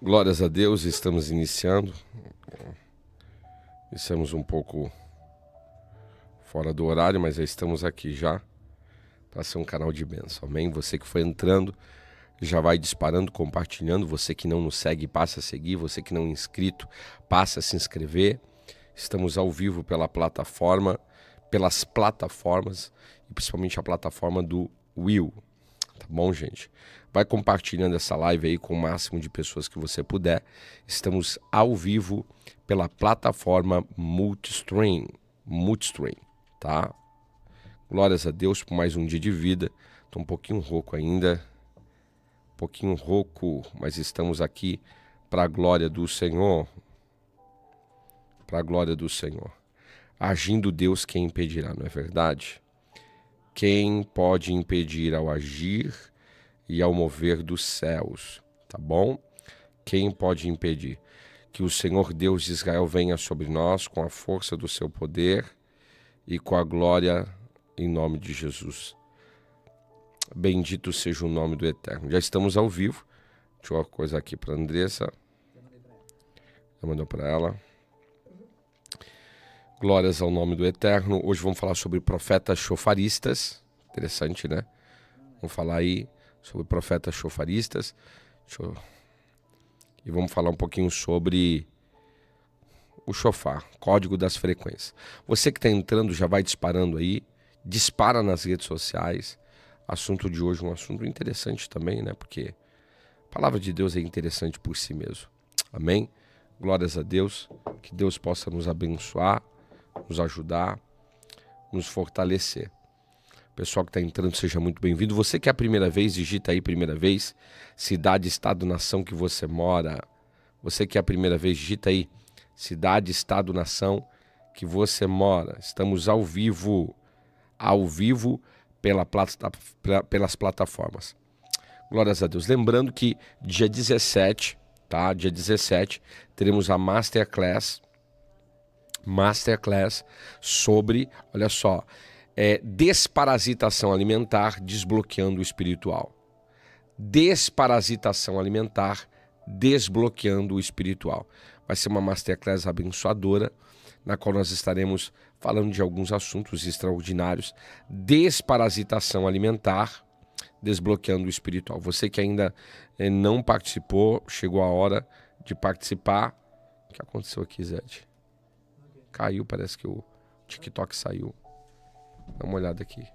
Glórias a Deus, estamos iniciando. Estamos um pouco fora do horário, mas já estamos aqui já para ser um canal de bênção. Amém? Você que foi entrando, já vai disparando, compartilhando. Você que não nos segue, passa a seguir. Você que não é inscrito, passa a se inscrever. Estamos ao vivo pela plataforma, pelas plataformas e principalmente a plataforma do Will. Tá bom, gente? Vai compartilhando essa live aí com o máximo de pessoas que você puder. Estamos ao vivo pela plataforma Multistream, tá? Glórias a Deus por mais um dia de vida. Tô um pouquinho rouco ainda, mas estamos aqui para a glória do Senhor. Para a glória do Senhor. Agindo Deus, quem impedirá, não é verdade? Quem pode impedir ao agir e ao mover dos céus, tá bom? Quem pode impedir? Que o Senhor Deus de Israel venha sobre nós com a força do seu poder e com a glória em nome de Jesus. Bendito seja o nome do Eterno. Já estamos ao vivo. Deixa eu uma coisa aqui para a Andressa. Já mandou para ela. Glórias ao nome do Eterno. Hoje vamos falar sobre profetas chofaristas. Interessante, né? Vamos falar aí sobre profetas chofaristas. E vamos falar um pouquinho sobre o chofar, código das frequências. Você que está entrando já vai disparando aí. Dispara nas redes sociais. Assunto de hoje, um assunto interessante também, né? Porque a palavra de Deus é interessante por si mesmo. Amém? Glórias a Deus. Que Deus possa nos abençoar, nos ajudar, nos fortalecer. Pessoal que está entrando, seja muito bem-vindo. Você que é a primeira vez, digita aí primeira vez, cidade, estado, nação que você mora. Você que é a primeira vez, digita aí cidade, estado, nação que você mora. Estamos ao vivo pelas plataformas. Glórias a Deus. Lembrando que dia 17, tá? Dia 17, teremos a Masterclass sobre, olha só, desparasitação alimentar, desbloqueando o espiritual. Desparasitação alimentar, desbloqueando o espiritual. Vai ser uma Masterclass abençoadora, na qual nós estaremos falando de alguns assuntos extraordinários. Desparasitação alimentar, desbloqueando o espiritual. Você que ainda não participou, chegou a hora de participar. O que aconteceu aqui, Zed? Caiu, parece que o TikTok saiu. Dá uma olhada aqui.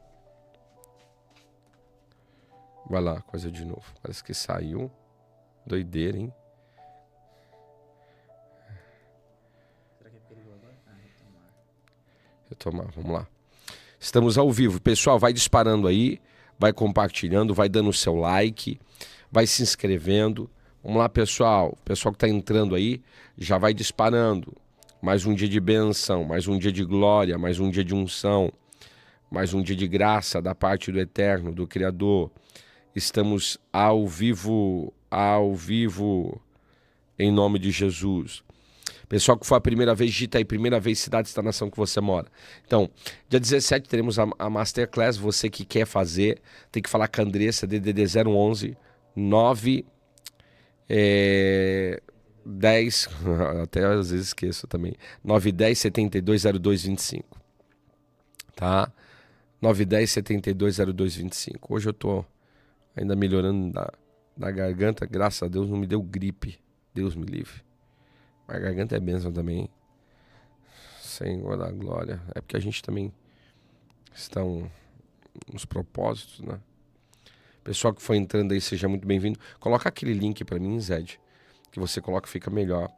Vai lá, coisa de novo. Parece que saiu. Doideira, hein? Será que é perigoso agora? Retomar, vamos lá. Estamos ao vivo. Pessoal, vai disparando aí, vai compartilhando, vai dando o seu like, vai se inscrevendo. Vamos lá, pessoal. O pessoal que está entrando aí, já vai disparando. Mais um dia de bênção, mais um dia de glória, mais um dia de unção, mais um dia de graça da parte do Eterno, do Criador. Estamos ao vivo, em nome de Jesus. Pessoal que foi a primeira vez, digita aí, primeira vez, cidade, estado, nação que você mora. Então, dia 17 teremos a Masterclass. Você que quer fazer, tem que falar com a Andressa, DDD 011 9 10, até às vezes esqueço também, 910 72 02 25, tá? 910 72 02 25. Hoje eu tô ainda melhorando da garganta, graças a Deus não me deu gripe, Deus me livre. Mas a garganta é bênção também, Senhor da glória. É porque a gente também está nos propósitos, né? Pessoal que foi entrando aí, seja muito bem-vindo. Coloca aquele link para mim, Zed, que você coloca, fica melhor.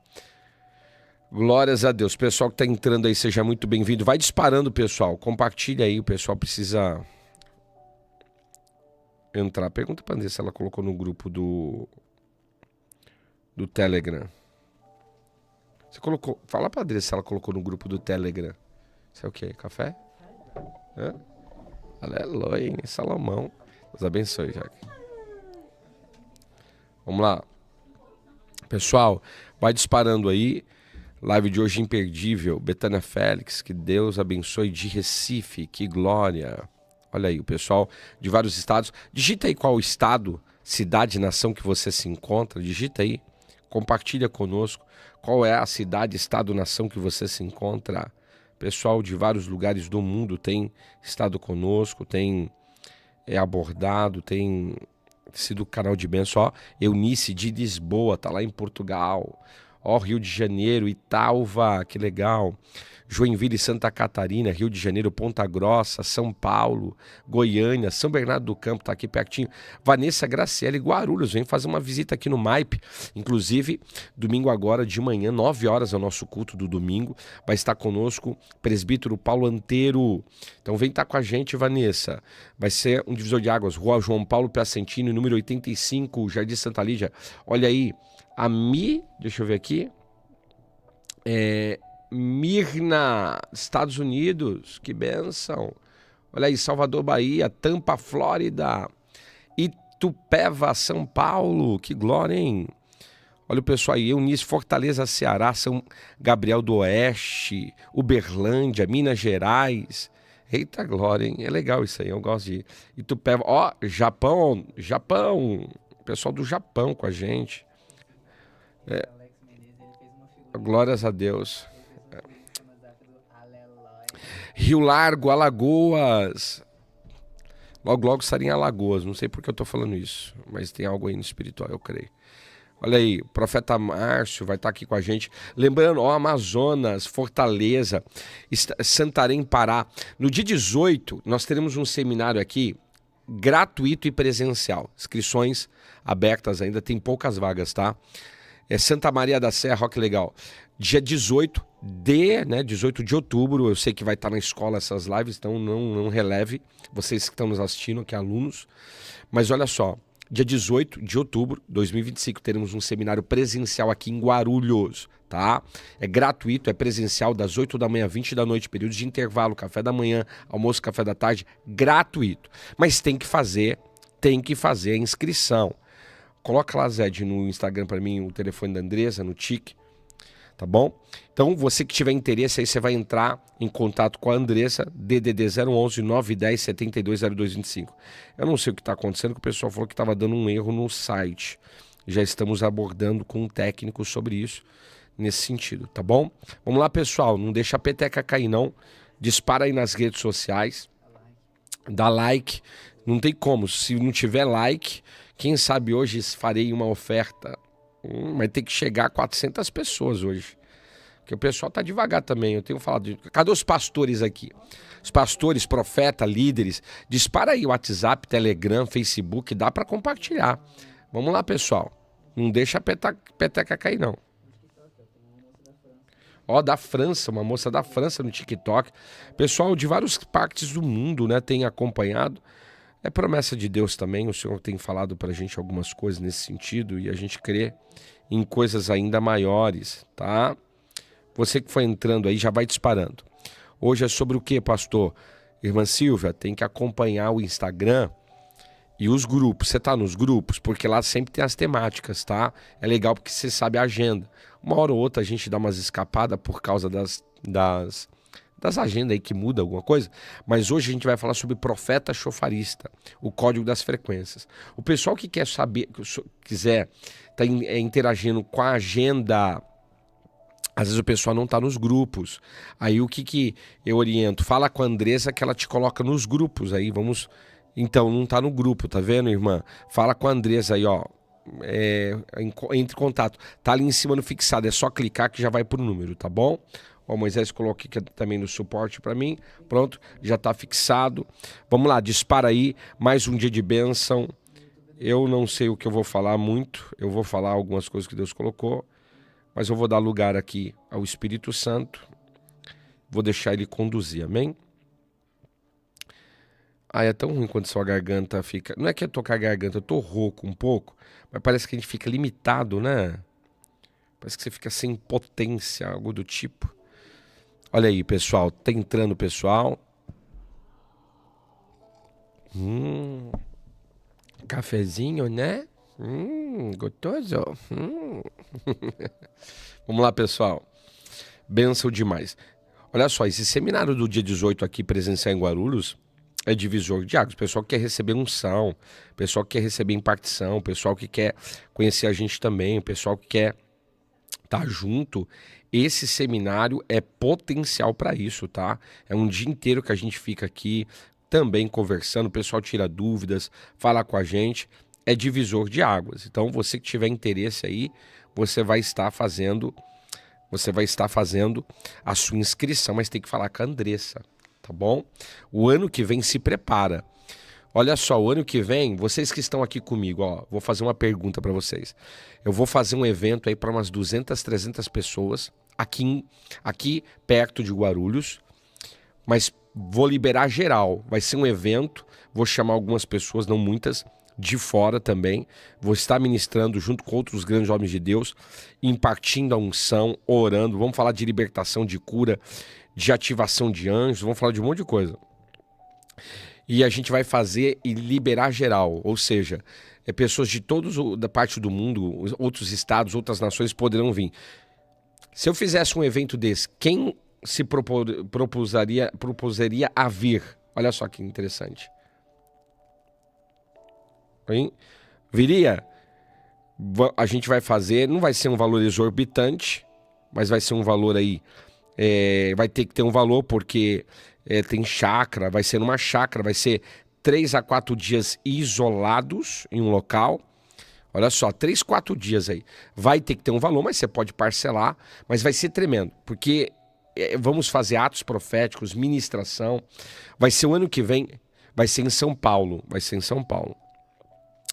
Glórias a Deus. Pessoal que está entrando aí, seja muito bem-vindo. Vai disparando, pessoal. Compartilha aí, o pessoal precisa entrar. Pergunta para Andressa se ela colocou no grupo do Telegram. Você colocou? Fala para Andressa se ela colocou no grupo do Telegram. Isso é o quê? Café? Hã? Aleluia, hein? Salomão. Deus abençoe, Jaque. Vamos lá. Pessoal, vai disparando aí. Live de hoje imperdível. Betânia Félix, que Deus abençoe, de Recife, que glória. Olha aí, o pessoal de vários estados. Digita aí qual estado, cidade, nação que você se encontra. Digita aí Compartilha conosco qual é a cidade, estado, nação que você se encontra. Pessoal de vários lugares do mundo tem estado conosco, tem abordado, tem sido canal de bênção. Ó, Eunice de Lisboa, tá lá em Portugal. Ó, Rio de Janeiro, Italva, que legal. Joinville, Santa Catarina, Rio de Janeiro, Ponta Grossa, São Paulo, Goiânia, São Bernardo do Campo, tá aqui pertinho. Vanessa Graciele, Guarulhos, vem fazer uma visita aqui no MAIP. Inclusive, domingo agora de manhã, 9 horas é o nosso culto do domingo. Vai estar conosco presbítero Paulo Anteiro. Então vem estar com a gente, Vanessa. Vai ser um divisor de águas, Rua João Paulo Piacentini, número 85, Jardim Santa Lídia. Olha aí, deixa eu ver aqui. Mirna, Estados Unidos, que bênção. Olha aí, Salvador, Bahia, Tampa, Flórida, Itupeva, São Paulo, que glória, hein? Olha o pessoal aí, Eunice, Fortaleza, Ceará, São Gabriel do Oeste, Uberlândia, Minas Gerais. Eita glória, hein? É legal isso aí, eu gosto de Itupeva. Ó, Japão, pessoal do Japão com a gente. Glórias a Deus. Rio Largo, Alagoas. Logo, logo estarei em Alagoas. Não sei por que eu estou falando isso, mas tem algo aí no espiritual, eu creio. Olha aí, o profeta Márcio vai estar aqui com a gente. Lembrando, ó, Amazonas, Fortaleza, Santarém, Pará. No dia 18, nós teremos um seminário aqui, gratuito e presencial. Inscrições abertas ainda, tem poucas vagas, tá? Santa Maria da Serra, ó que legal. Dia 18 de outubro, eu sei que vai estar na escola essas lives, então não releve, vocês que estão nos assistindo, que alunos. Mas olha só, dia 18 de outubro de 2025, teremos um seminário presencial aqui em Guarulhos, tá? É gratuito, é presencial, das 8 da manhã às 20 da noite, períodos de intervalo, café da manhã, almoço, café da tarde, gratuito. Mas tem que fazer a inscrição. Coloca lá, Zed, no Instagram para mim o telefone da Andresa, no TIC, tá bom? Então, você que tiver interesse, aí você vai entrar em contato com a Andressa, DDD 011 910 720225. Eu não sei o que está acontecendo, que o pessoal falou que estava dando um erro no site. Já estamos abordando com um técnico sobre isso, nesse sentido, tá bom? Vamos lá, pessoal, não deixa a peteca cair, não. Dispara aí nas redes sociais, dá like, não tem como, se não tiver like, quem sabe hoje farei uma oferta. Vai ter que chegar a 400 pessoas hoje. Porque o pessoal tá devagar também. Eu tenho falado. Cadê os pastores aqui? Os pastores, profetas, líderes. Dispara aí o WhatsApp, Telegram, Facebook. Dá para compartilhar. Vamos lá, pessoal. Não deixa a peteca cair, não. Ó, da França. Uma moça da França no TikTok. Pessoal de várias partes do mundo, né? Tem acompanhado. É promessa de Deus também. O Senhor tem falado pra gente algumas coisas nesse sentido. E a gente crê em coisas ainda maiores, tá? Você que foi entrando aí já vai disparando. Hoje é sobre o que, pastor? Irmã Silvia, tem que acompanhar o Instagram e os grupos. Você tá nos grupos? Porque lá sempre tem as temáticas, tá? É legal porque você sabe a agenda. Uma hora ou outra a gente dá umas escapadas por causa das agendas aí que muda alguma coisa. Mas hoje a gente vai falar sobre profeta chofarista, o código das frequências. O pessoal que quer saber, quiser tá interagindo com a agenda, às vezes o pessoal não está nos grupos. Aí o que eu oriento? Fala com a Andressa que ela te coloca nos grupos. Aí vamos... Então, não está no grupo, tá vendo, irmã? Fala com a Andressa aí, ó. Entre em contato. Tá ali em cima no fixado. É só clicar que já vai pro número, tá bom? Ó, o Moisés coloca aqui também no suporte para mim. Pronto, já está fixado. Vamos lá, dispara aí. Mais um dia de bênção. Eu não sei o que eu vou falar muito. Eu vou falar algumas coisas que Deus colocou. Mas eu vou dar lugar aqui ao Espírito Santo. Vou deixar ele conduzir, amém? É tão ruim quando sua garganta fica... Não é que eu tô com a garganta, eu tô rouco um pouco. Mas parece que a gente fica limitado, né? Parece que você fica sem potência, algo do tipo. Olha aí, pessoal. Tá entrando, pessoal. Cafezinho, né? Gostoso. Vamos lá, pessoal. Bênção demais. Olha só, esse seminário do dia 18 aqui presencial em Guarulhos é divisor de águas. O pessoal que quer receber unção, o pessoal que quer receber impartição, o pessoal que quer conhecer a gente também, o pessoal que quer estar junto. Esse seminário é potencial para isso, tá? É um dia inteiro que a gente fica aqui também conversando, o pessoal tira dúvidas, fala com a gente, é divisor de águas. Então, você que tiver interesse aí, você vai estar fazendo a sua inscrição, mas tem que falar com a Andressa, tá bom? O ano que vem se prepara. Olha só, o ano que vem, vocês que estão aqui comigo, ó, vou fazer uma pergunta para vocês. Eu vou fazer um evento aí para umas 200, 300 pessoas aqui perto de Guarulhos, mas vou liberar geral. Vai ser um evento, vou chamar algumas pessoas, não muitas, de fora também. Vou estar ministrando junto com outros grandes homens de Deus, impartindo a unção, orando. Vamos falar de libertação, de cura, de ativação de anjos, vamos falar de um monte de coisa. E a gente vai fazer e liberar geral, ou seja, pessoas de da parte do mundo, outros estados, outras nações poderão vir. Se eu fizesse um evento desse, quem se propuseria a vir? Olha só que interessante. Hein? Viria? A gente vai fazer, não vai ser um valor exorbitante, mas vai ser um valor aí, vai ter que ter um valor porque tem chácara, vai ser numa chácara, vai ser 3 a 4 dias isolados em um local. Olha só, 3, 4 dias aí. Vai ter que ter um valor, mas você pode parcelar, mas vai ser tremendo, porque vamos fazer atos proféticos, ministração. Vai ser o ano que vem, vai ser em São Paulo,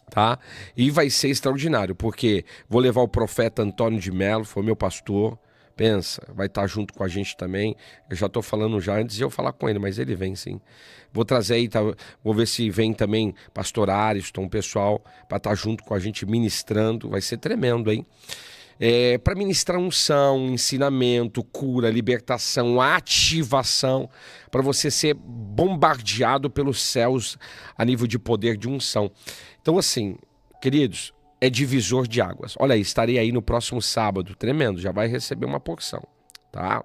tá? E vai ser extraordinário, porque vou levar o profeta Antônio de Melo, foi meu pastor, pensa, vai estar junto com a gente também. Eu já estou falando já antes de eu falar com ele, mas ele vem sim. Vou trazer aí, vou ver se vem também pastor Ariston, um pessoal, para estar junto com a gente ministrando, vai ser tremendo, hein? Para ministrar unção, ensinamento, cura, libertação, ativação, para você ser bombardeado pelos céus a nível de poder de unção. Então assim, queridos, é divisor de águas. Olha aí, estarei aí no próximo sábado, tremendo, já vai receber uma porção, tá?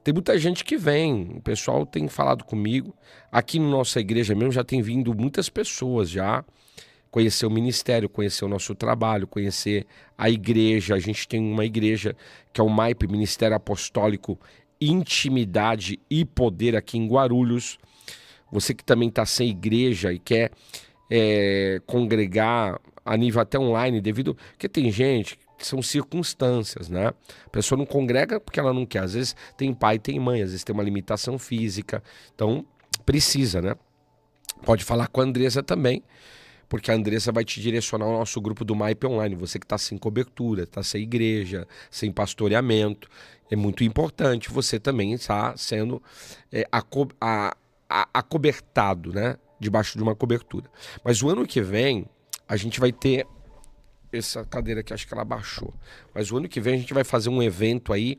Tem muita gente que vem, o pessoal tem falado comigo, aqui na nossa igreja mesmo já tem vindo muitas pessoas já, conhecer o ministério, conhecer o nosso trabalho, conhecer a igreja. A gente tem uma igreja que é o MAIP, Ministério Apostólico Intimidade e Poder aqui em Guarulhos. Você que também está sem igreja e quer congregar a nível até online, porque tem gente que são circunstâncias, né? A pessoa não congrega porque ela não quer. Às vezes tem pai, tem mãe, às vezes tem uma limitação física. Então precisa, né? Pode falar com a Andressa também, porque a Andressa vai te direcionar ao nosso grupo do MAIP Online. Você que está sem cobertura, está sem igreja, sem pastoreamento, é muito importante você também estar sendo acobertado, né? Debaixo de uma cobertura. Mas o ano que vem, a gente vai ter essa cadeira aqui, acho que ela baixou. Mas o ano que vem a gente vai fazer um evento aí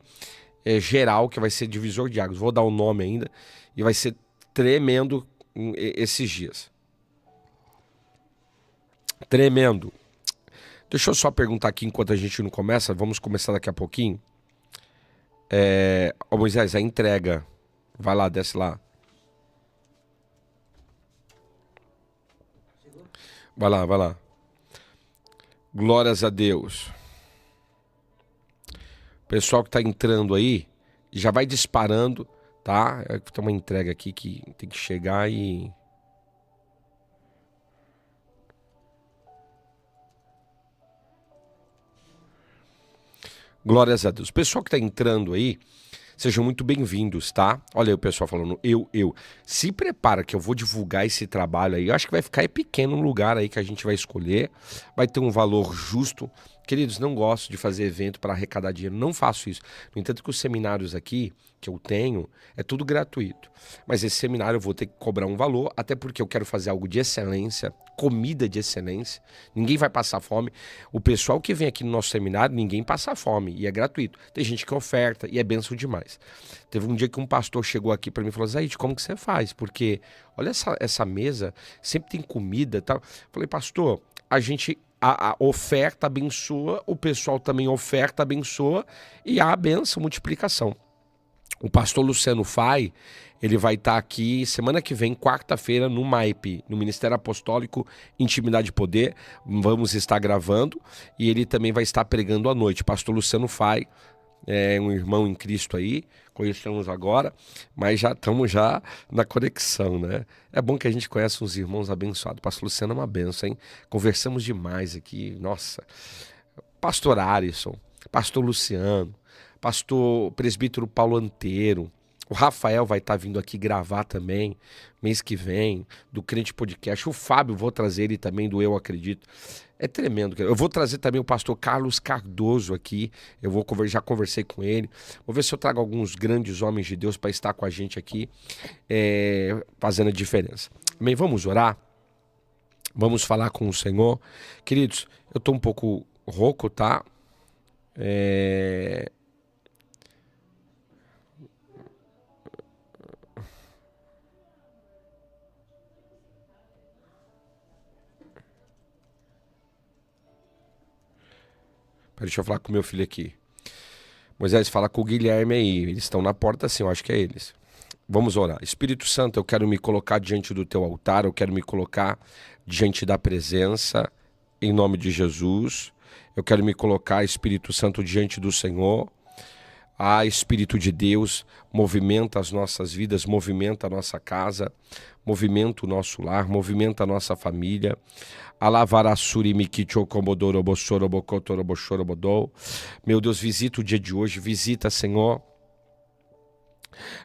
geral, que vai ser divisor de águas. Vou dar o nome ainda, e vai ser tremendo esses dias. Tremendo. Deixa eu só perguntar aqui enquanto a gente não começa. Vamos começar daqui a pouquinho. Moisés, a entrega. Vai lá, desce lá. Vai lá, vai lá. Glórias a Deus. Pessoal que tá entrando aí, já vai disparando, tá? Tem uma entrega aqui que tem que chegar e... Glórias a Deus. Pessoal que tá entrando aí, sejam muito bem-vindos, tá? Olha aí o pessoal falando, se prepara que eu vou divulgar esse trabalho aí. Eu acho que vai ficar pequeno um lugar aí que a gente vai escolher. Vai ter um valor justo. Queridos, não gosto de fazer evento para arrecadar dinheiro. Não faço isso. No entanto que os seminários aqui, que eu tenho, é tudo gratuito. Mas esse seminário eu vou ter que cobrar um valor, até porque eu quero fazer algo de excelência, comida de excelência. Ninguém vai passar fome. O pessoal que vem aqui no nosso seminário, ninguém passa fome. E é gratuito. Tem gente que oferta e é bênção demais. Teve um dia que um pastor chegou aqui para mim e falou, Zaid, como que você faz? Porque olha essa mesa, sempre tem comida e tal. Falei, pastor, a oferta abençoa, o pessoal também oferta, abençoa, e há a benção, multiplicação. O pastor Luciano Fai Ele vai estar aqui semana que vem, quarta-feira, no MAIP, no Ministério Apostólico Intimidade e Poder. Vamos estar gravando e ele também vai estar pregando à noite. Pastor Luciano Fai, é um irmão em Cristo aí, conhecemos agora, mas já estamos na conexão, né? É bom que a gente conhece uns irmãos abençoados. Pastor Luciano é uma benção, hein? Conversamos demais aqui, nossa. Pastor Arisson, Pastor Luciano, Pastor Presbítero Paulo Anteiro, o Rafael vai estar vindo aqui gravar também, mês que vem, do Crente Podcast. O Fábio, vou trazer ele também, do Eu Acredito. É tremendo. Eu vou trazer também o pastor Carlos Cardoso aqui. Já conversei com ele. Vou ver se eu trago alguns grandes homens de Deus para estar com a gente aqui, fazendo a diferença. Amém? Vamos orar? Vamos falar com o Senhor. Queridos, eu estou um pouco rouco, tá? Deixa eu falar com meu filho aqui. Moisés, fala com o Guilherme aí. Eles estão na porta sim, eu acho que é eles. Vamos orar. Espírito Santo, eu quero me colocar diante do teu altar, eu quero me colocar diante da presença, em nome de Jesus. Eu quero me colocar, Espírito Santo, diante do Senhor. Espírito de Deus, movimenta as nossas vidas, movimenta a nossa casa, movimenta o nosso lar, movimenta a nossa família. Meu Deus, visita o dia de hoje, visita, Senhor.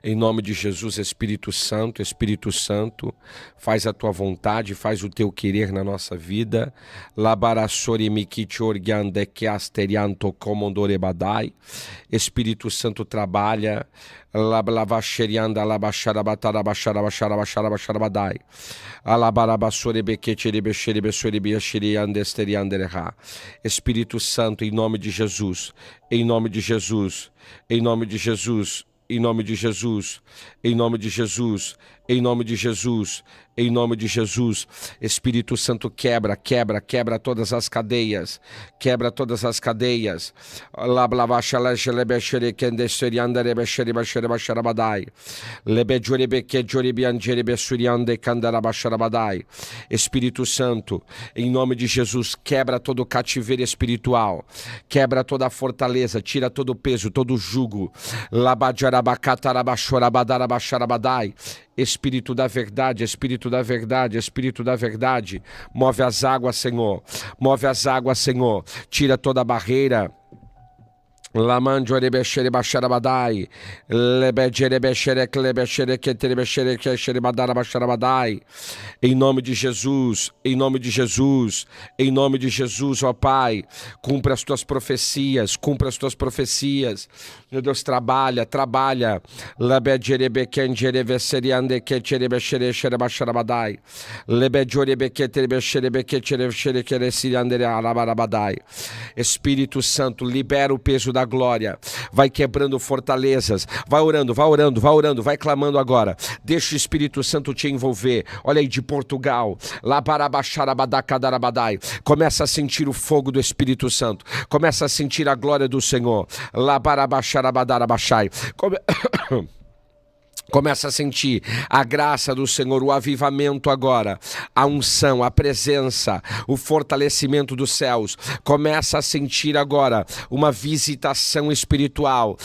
Em nome de Jesus, Espírito Santo, faz a tua vontade, faz o teu querer na nossa vida. Espírito Santo trabalha. Espírito Santo, em nome de Jesus, em nome de Jesus, em nome de Jesus. Em nome de Jesus, em nome de Jesus, em nome de Jesus, em nome de Jesus. Espírito Santo, quebra todas as cadeias, quebra todas as cadeias. Espírito Santo, em nome de Jesus, quebra todo o cativeiro espiritual, quebra toda a fortaleza, tira todo o peso, todo o jugo. Espírito da verdade, Espírito da verdade, Espírito da verdade, move as águas, Senhor, tira toda a barreira. Em nome de Jesus, em nome de Jesus, em nome de Jesus, ó Pai, cumpra as tuas profecias, meu Deus, trabalha. Espírito Santo, libera o peso da glória, vai quebrando fortalezas, vai orando, vai clamando agora, deixa o Espírito Santo te envolver. Olha aí de Portugal, começa a sentir o fogo do Espírito Santo, começa a sentir a glória do Senhor. Começa a sentir a graça do Senhor, o avivamento agora, a unção, a presença, o fortalecimento dos céus. Começa a sentir agora uma visitação espiritual.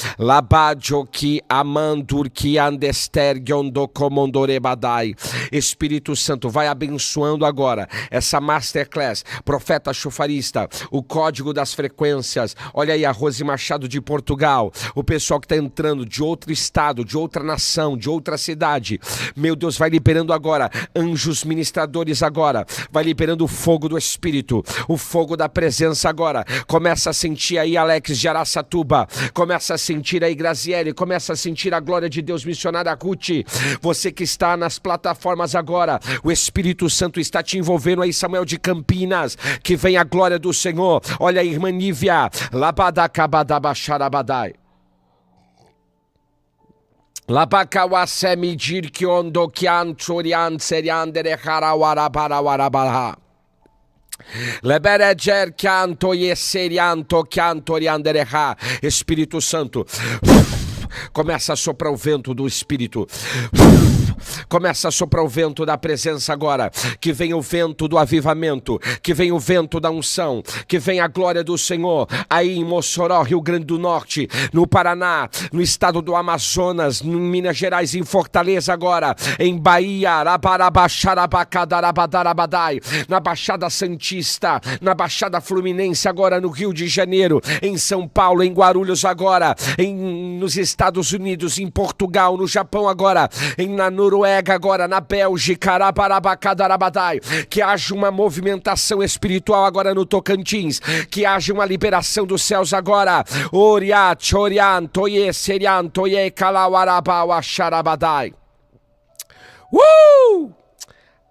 Espírito Santo, vai abençoando agora essa masterclass. Profeta Chofarista, o código das frequências. Olha aí a Rose Machado de Portugal, o pessoal que está entrando de outro estado, de outra nação, de outra cidade. Meu Deus, vai liberando agora anjos ministradores agora, vai liberando o fogo do Espírito, o fogo da presença agora. Começa a sentir aí Alex de Araçatuba, começa a sentir aí Graziele, começa a sentir a glória de Deus. Missionária Ruth, você que está nas plataformas agora, o Espírito Santo está te envolvendo aí. Samuel de Campinas, que vem a glória do Senhor. Olha aí, irmã Nívia, Labadacabadabacharabadai, Labacauacemi dirkiondo kianchorian seriandere harawarabarawarabaha. Lebereger canto yeserianto cantoriandereha. Espírito Santo, Começa a soprar o vento do Espírito. Começa a soprar o vento da presença agora. Que venha o vento do avivamento. Que venha o vento da unção. Que venha a glória do Senhor. Aí em Mossoró, Rio Grande do Norte, no Paraná, no estado do Amazonas, em Minas Gerais, em Fortaleza agora, em Bahia, na Baixada Santista, na Baixada Fluminense agora, no Rio de Janeiro, em São Paulo, em Guarulhos agora, nos Estados Unidos, em Portugal, no Japão agora, na Noruega agora, na Bélgica, que haja uma movimentação espiritual agora no Tocantins, que haja uma liberação dos céus agora. Oriat, Orian, Toye, Serian, Toye, Kalawaraba, Washarabadai.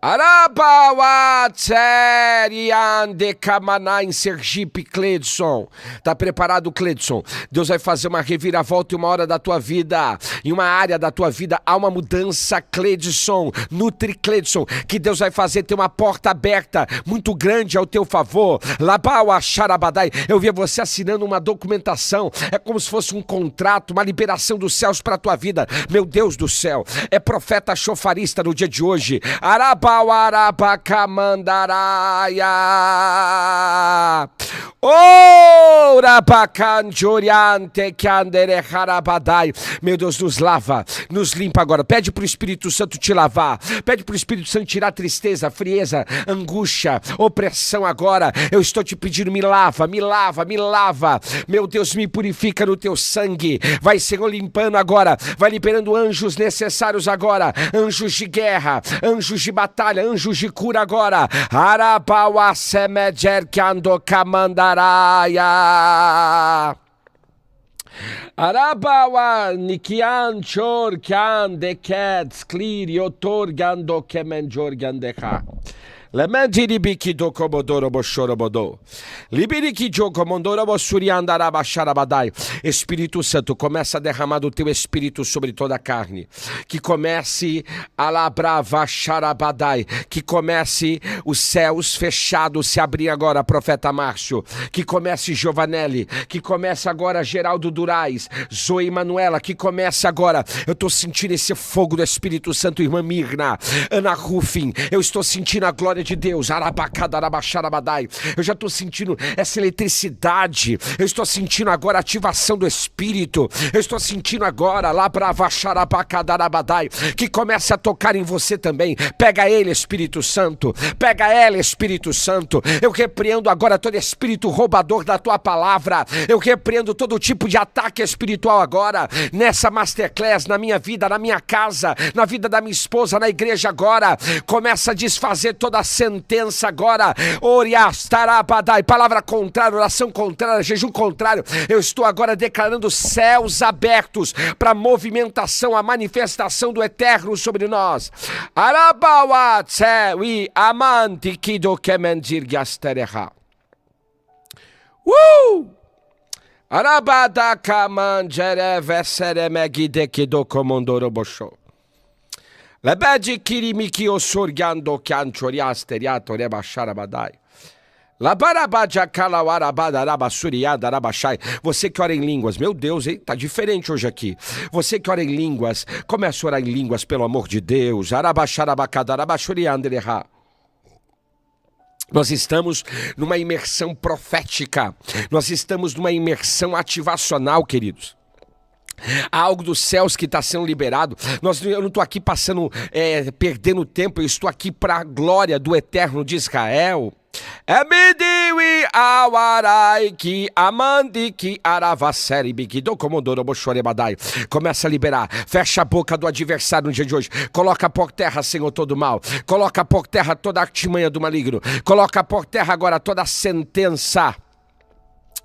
Arabawatserian de Camaná em Sergipe, Cledson. Tá preparado, Cledson? Deus vai fazer uma reviravolta em uma hora da tua vida, em uma área da tua vida. Há uma mudança, Cledson. Nutri Cledson, que Deus vai fazer ter uma porta aberta muito grande ao teu favor. Labawa Charabadai. Eu vi você assinando uma documentação. É como se fosse um contrato, uma liberação dos céus para a tua vida. Meu Deus do céu. É profeta chofarista no dia de hoje. Arabawarabacamandaraia. Ora bacanjoriante que andere harabadai. Meu Deus, nos lava, nos limpa agora. Pede pro Espírito Santo te lavar. Pede pro Espírito Santo tirar tristeza, frieza, angústia, opressão agora. Eu estou te pedindo, me lava, me lava, me lava. Meu Deus, me purifica no teu sangue. Vai, Senhor, limpando agora. Vai liberando anjos necessários agora. Anjos de guerra, anjos de batalha, anjos de cura agora. Arabawa semejer que ando camandaraia. Arabawa nikian chor kan de kets clear otor gando kemenjor gandeha. Lemendiri do comodoro boshorobodo. Libiriki jo comodoro bossuriandaraba charabadai. Espírito Santo, começa a derramar do teu espírito sobre toda a carne. Que comece a labrava charabadai. Que comece os céus fechados se abrir agora, profeta Márcio. Que comece Giovanelli. Que comece agora Geraldo Durais. Zoe Manuela. Que comece agora. Eu estou sentindo esse fogo do Espírito Santo, irmã Mirna. Ana Rufin. Eu estou sentindo a glória de Deus. Eu já estou sentindo essa eletricidade. Eu estou sentindo agora a ativação do Espírito. Eu estou sentindo agora que comece a tocar em você também. Pega ele, Espírito Santo. Pega ela, Espírito Santo. Eu repreendo agora todo espírito roubador da tua palavra. Eu repreendo todo tipo de ataque espiritual agora nessa masterclass, na minha vida, na minha casa, na vida da minha esposa, na igreja agora. Começa a desfazer toda a sentença agora. Oriastarabadai, palavra contrária, oração contrária, jejum contrário. Eu estou agora declarando céus abertos para a movimentação, a manifestação do eterno sobre nós. Arabawatsewi amanti kido kemendir gastereha. Arabada kamanjere vesere megide kido komondoro bosho. Lebedi kirimiki osurgando canchoriasteriato rebacharabadai. Você que ora em línguas, meu Deus, hein? Tá diferente hoje aqui. Você que ora em línguas, comece a orar em línguas, pelo amor de Deus. Nós estamos numa imersão profética. Nós estamos numa imersão ativacional, queridos. Há algo dos céus que está sendo liberado. Eu não estou aqui perdendo tempo. Eu estou aqui para a glória do Eterno de Israel. Emidiwi awarai ki amandi ki aravaseri bigido comodoro bochorebadai. Começa a liberar. Fecha a boca do adversário no dia de hoje. Coloca por terra, Senhor, todo mal. Coloca por terra toda a artimanha do maligno. Coloca por terra agora toda a sentença.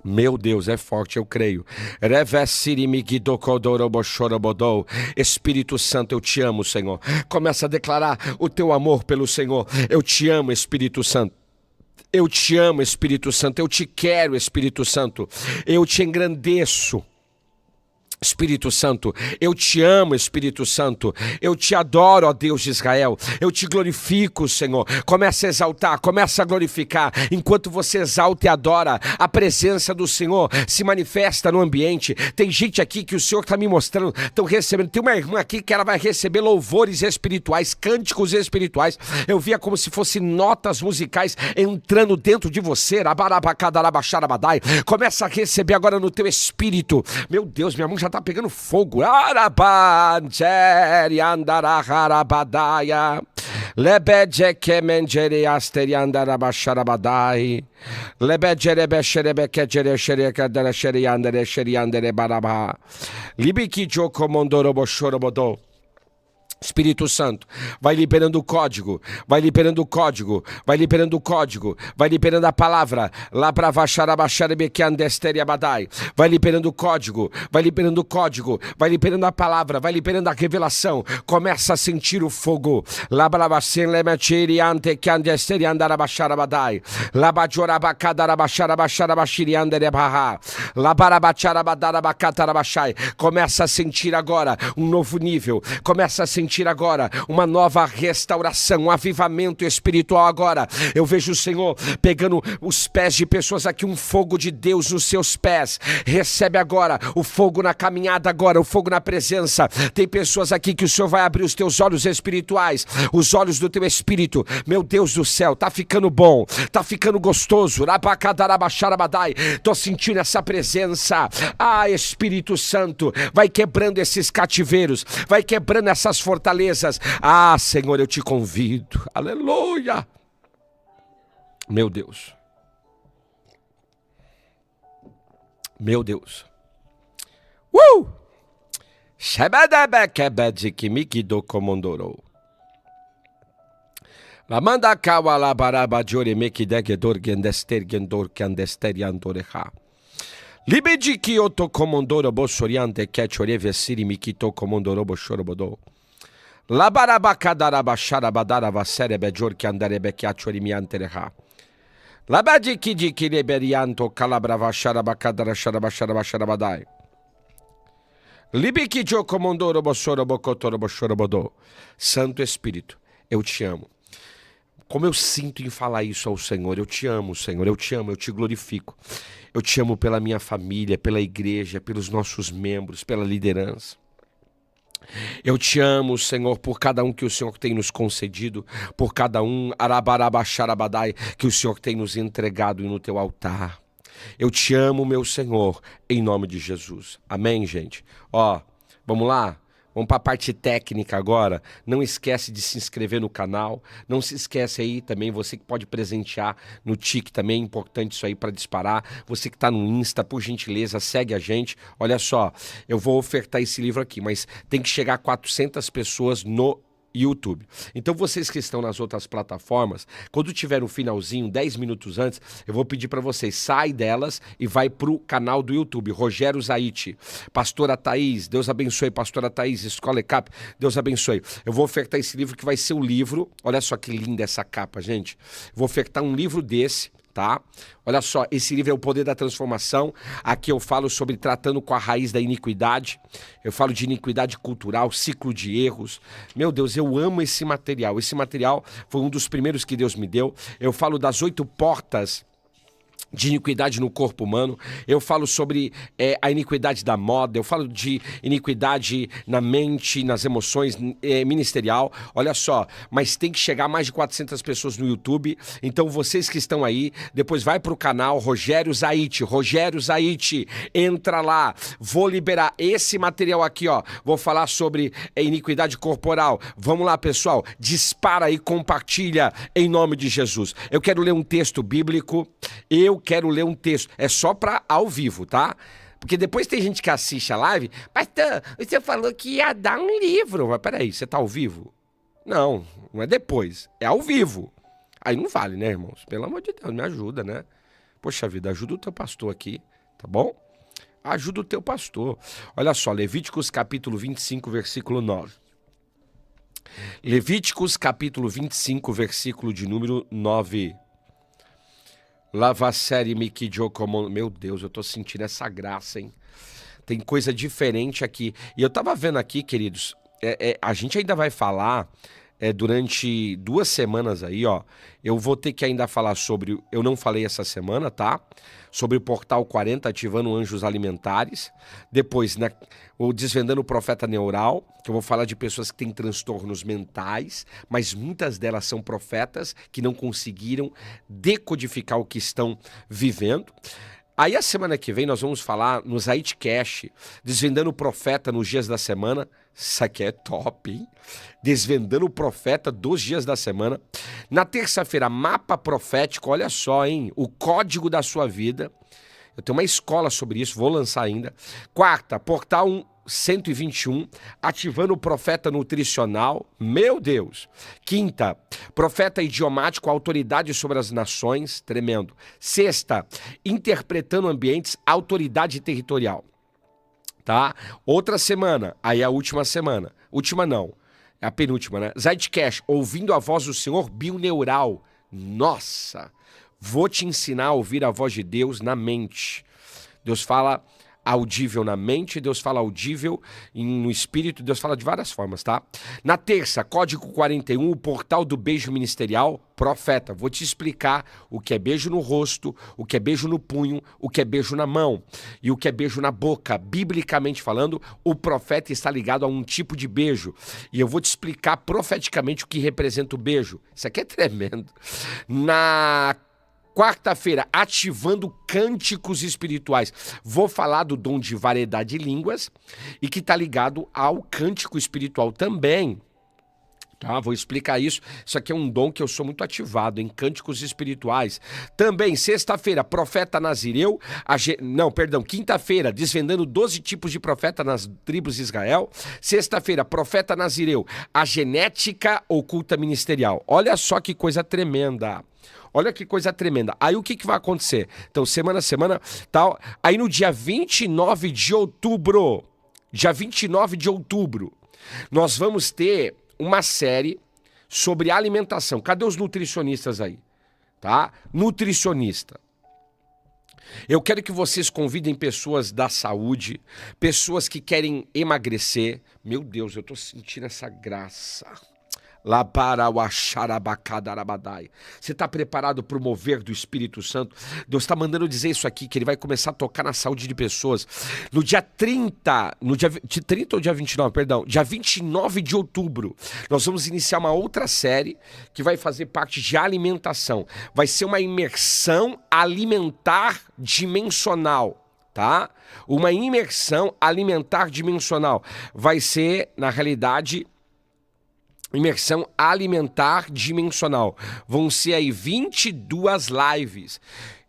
Meu Deus, é forte, eu creio. Espírito Santo, eu te amo, Senhor. Começa a declarar o teu amor pelo Senhor. Eu te amo, Espírito Santo. Eu te amo, Espírito Santo. Eu te quero, Espírito Santo. Eu te engrandeço. Espírito Santo, eu te amo, Espírito Santo, eu te adoro, ó Deus de Israel, eu te glorifico, Senhor. Começa a exaltar, começa a glorificar. Enquanto você exalta e adora, a presença do Senhor se manifesta no ambiente. Tem gente aqui que o Senhor está me mostrando, estão recebendo. Tem uma irmã aqui que ela vai receber louvores espirituais, cânticos espirituais. Eu via como se fossem notas musicais entrando dentro de você. Começa a receber agora no teu espírito. Meu Deus, minha mão já tá pegando fogo. Lebeje kemengere asteri andara basharabadai. Lebejere besherebe kejere shereka dara sheriandere sheriandere baraba. Libiki joko mondoro boshorobodo. Espírito Santo, vai liberando o código, vai liberando o código, vai liberando o código, vai liberando a palavra, lá para vai liberando o código, vai liberando o código, vai liberando a palavra, vai liberando a revelação, começa a sentir o fogo, lá para começa a sentir agora um novo nível, começa a sentir agora uma nova restauração, um avivamento espiritual agora. Eu vejo o Senhor pegando os pés de pessoas aqui, um fogo de Deus nos seus pés. Recebe agora o fogo na caminhada agora, o fogo na presença. Tem pessoas aqui que o Senhor vai abrir os teus olhos espirituais, os olhos do teu espírito. Meu Deus do céu, tá ficando bom, tá ficando gostoso. Tô sentindo essa presença. Ah, Espírito Santo, vai quebrando esses cativeiros, vai quebrando essas fortalezas. Ah, Senhor, eu te convido. Aleluia. Meu Deus. Meu Deus. La manda kawa la baraba jore meki degedor gendester gendor candesteriandoreha. Libedi ki oto komondoro bossoriante kechore vesiri mikito komondoro boshorobodo. La baraba kadaraba sharabadara vasere bejor candarebe chiacciori miantereha. La badi kidi kileberianto calabrava sharabakadara sharabasharaba sharabadai. Libiki joko mondoro bossoro bocotoro boshorobodo. Santo Espírito, eu te amo. Como eu sinto em falar isso ao Senhor, eu te amo, Senhor, eu te amo, eu te glorifico. Eu te amo pela minha família, pela igreja, pelos nossos membros, pela liderança. Eu te amo, Senhor, por cada um que o Senhor tem nos concedido, por cada um arabarabacharabadai, que o Senhor tem nos entregado no teu altar. Eu te amo, meu Senhor, em nome de Jesus. Amém, gente? Ó, vamos lá? Vamos para a parte técnica agora. Não esquece de se inscrever no canal. Não se esquece aí também, você que pode presentear no Tik também, é importante isso aí para disparar. Você que está no Insta, por gentileza, segue a gente. Olha só, eu vou ofertar esse livro aqui, mas tem que chegar a 400 pessoas no YouTube. Então vocês que estão nas outras plataformas, quando tiver um finalzinho, 10 minutos antes, eu vou pedir para vocês, sai delas e vai pro canal do YouTube, Rogério Zaite, Pastora Thaís, Deus abençoe, Pastora Thaís, Escola ECAP, Deus abençoe. Eu vou ofertar esse livro que vai ser um livro, olha só que linda essa capa, gente. Vou ofertar um livro desse, tá? Olha só, esse livro é o poder da transformação. Aqui eu falo sobre tratando com a raiz da iniquidade. Eu falo de iniquidade cultural, ciclo de erros. Meu Deus, eu amo esse material. Esse material foi um dos primeiros que Deus me deu. Eu falo das 8 portas de iniquidade no corpo humano, eu falo sobre a iniquidade da moda, eu falo de iniquidade na mente, nas emoções, ministerial, olha só, mas tem que chegar a mais de 400 pessoas no YouTube, então vocês que estão aí, depois vai pro canal Rogério Zaite, entra lá, vou liberar esse material aqui, ó, vou falar sobre iniquidade corporal, vamos lá pessoal, dispara e compartilha em nome de Jesus. Eu quero ler um texto bíblico, quero ler um texto, é só para ao vivo, tá? Porque depois tem gente que assiste a live, pastor, você falou que ia dar um livro, mas peraí, você tá ao vivo? Não, não é depois, é ao vivo. Aí não vale, né, irmãos? Pelo amor de Deus, me ajuda, né? Poxa vida, ajuda o teu pastor aqui, tá bom? Ajuda o teu pastor. Olha só, Levíticos capítulo 25, versículo 9. Levíticos capítulo 25, versículo de número 9. Lava série Mikidio como. Meu Deus, eu tô sentindo essa graça, hein? Tem coisa diferente aqui. E eu tava vendo aqui, queridos, a gente ainda vai falar durante 2 semanas aí, ó. Eu vou ter que ainda falar sobre, eu não falei essa semana, tá? Sobre o Portal 40 ativando anjos alimentares. Depois, o Desvendando o Profeta Neural, que eu vou falar de pessoas que têm transtornos mentais, mas muitas delas são profetas que não conseguiram decodificar o que estão vivendo. Aí a semana que vem nós vamos falar no Zaitcast, Desvendando o Profeta nos dias da semana. Isso aqui é top, hein? Desvendando o Profeta dos dias da semana. Na terça-feira, Mapa Profético, olha só, hein? O código da sua vida. Eu tenho uma escola sobre isso, vou lançar ainda. Quarta, Portal 121, ativando o Profeta Nutricional. Meu Deus! Quinta, Profeta Idiomático, autoridade sobre as nações. Tremendo. Sexta, Interpretando ambientes, autoridade territorial. Tá? Outra semana, aí a última semana. Última não, é a penúltima, né? Zaitcast, ouvindo a voz do Senhor, bineural. Nossa! Vou te ensinar a ouvir a voz de Deus na mente. Deus fala audível na mente, Deus fala audível no espírito, Deus fala de várias formas, tá? Na terça, Código 41, o Portal do Beijo Ministerial, Profeta. Vou te explicar o que é beijo no rosto, o que é beijo no punho, o que é beijo na mão e o que é beijo na boca. Biblicamente falando, o profeta está ligado a um tipo de beijo. E eu vou te explicar profeticamente o que representa o beijo. Isso aqui é tremendo. Na quarta-feira, ativando cânticos espirituais. Vou falar do dom de variedade de línguas e que está ligado ao cântico espiritual também. Tá, vou explicar isso. Isso aqui é um dom que eu sou muito ativado em cânticos espirituais. Também, sexta-feira, profeta nazireu. Quinta-feira, desvendando 12 tipos de profeta nas tribos de Israel. Sexta-feira, profeta nazireu, a genética oculta ministerial. Olha só que coisa tremenda. Olha que coisa tremenda. Aí o que vai acontecer? Então, semana a semana, tal. Aí no dia 29 de outubro, nós vamos ter uma série sobre alimentação. Cadê os nutricionistas aí? Tá? Nutricionista. Eu quero que vocês convidem pessoas da saúde, pessoas que querem emagrecer. Meu Deus, eu tô sentindo essa graça. Lá para o acharabacadarabadai. Você está preparado para o mover do Espírito Santo? Deus está mandando dizer isso aqui, que ele vai começar a tocar na saúde de pessoas. No dia 30, ou dia 29, perdão, dia 29 de outubro, nós vamos iniciar uma outra série que vai fazer parte de alimentação. Vai ser uma imersão alimentar dimensional. Tá? Uma imersão alimentar dimensional. Vai ser, na realidade, imersão alimentar dimensional. Vão ser aí 22 lives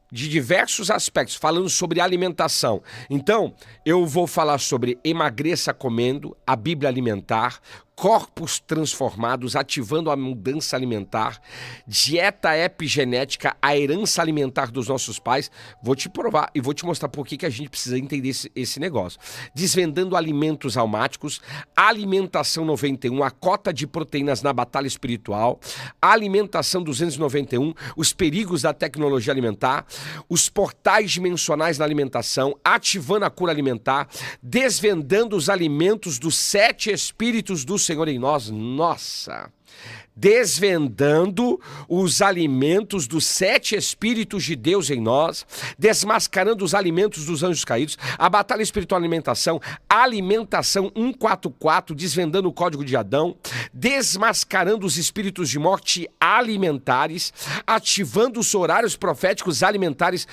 de diversos aspectos, falando sobre alimentação. Então, eu vou falar sobre emagreça comendo, a Bíblia alimentar, corpos transformados, ativando a mudança alimentar, dieta epigenética, a herança alimentar dos nossos pais. Vou te provar e vou te mostrar por que a gente precisa entender esse negócio. Desvendando alimentos almáticos, alimentação 91, a cota de proteínas na batalha espiritual, alimentação 291, os perigos da tecnologia alimentar, os portais dimensionais na alimentação, ativando a cura alimentar, desvendando os alimentos dos 7 espíritos do Senhor em nós. Nossa! Desvendando os alimentos dos 7 espíritos de Deus em nós, desmascarando os alimentos dos anjos caídos, a batalha espiritual alimentação 144, desvendando o código de Adão, desmascarando os espíritos de morte alimentares, ativando os horários proféticos alimentares,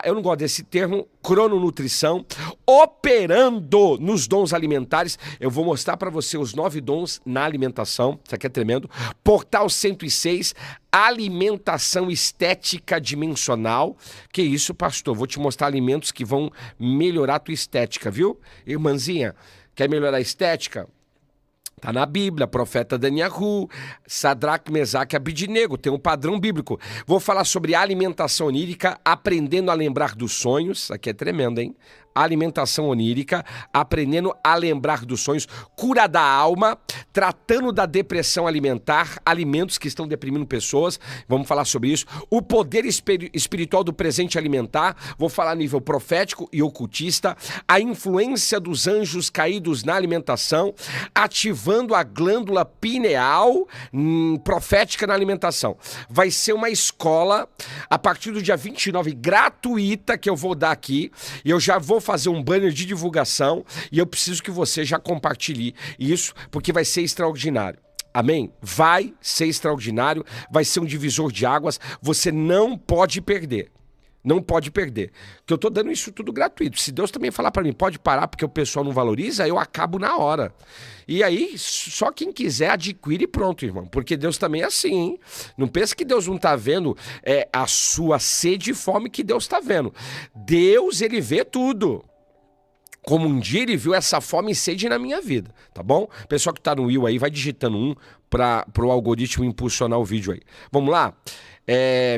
eu não gosto desse termo, crononutrição, operando nos dons alimentares. Eu vou mostrar para você os 9 dons na alimentação, isso aqui é tremendo. Portal 106, alimentação estética dimensional. Que isso, pastor? Vou te mostrar alimentos que vão melhorar a tua estética, viu? Irmãzinha, quer melhorar a estética? Tá na Bíblia, profeta Daniel, Sadraque, Mesaque e Abidnego, tem um padrão bíblico. Vou falar sobre alimentação onírica, aprendendo a lembrar dos sonhos, isso aqui é tremendo, hein? Alimentação onírica, aprendendo a lembrar dos sonhos, cura da alma, tratando da depressão alimentar, alimentos que estão deprimindo pessoas, vamos falar sobre isso. O poder espiritual do presente alimentar, vou falar a nível profético e ocultista, a influência dos anjos caídos na alimentação, ativando a glândula pineal profética na alimentação. Vai ser uma escola a partir do dia 29, gratuita, que eu vou dar aqui, e eu já vou fazer um banner de divulgação e eu preciso que você já compartilhe isso, porque vai ser extraordinário. Amém? Vai ser extraordinário, vai ser um divisor de águas, você não pode perder. Não pode perder. Porque eu tô dando isso tudo gratuito. Se Deus também falar para mim, pode parar porque o pessoal não valoriza, eu acabo na hora. E aí, só quem quiser adquire e pronto, irmão. Porque Deus também é assim, hein? Não pensa que Deus não tá vendo a sua sede e fome que Deus tá vendo. Deus, ele vê tudo. Como um dia ele viu essa fome e sede na minha vida, tá bom? Pessoal que tá no Will aí, vai digitando um para o algoritmo impulsionar o vídeo aí. Vamos lá?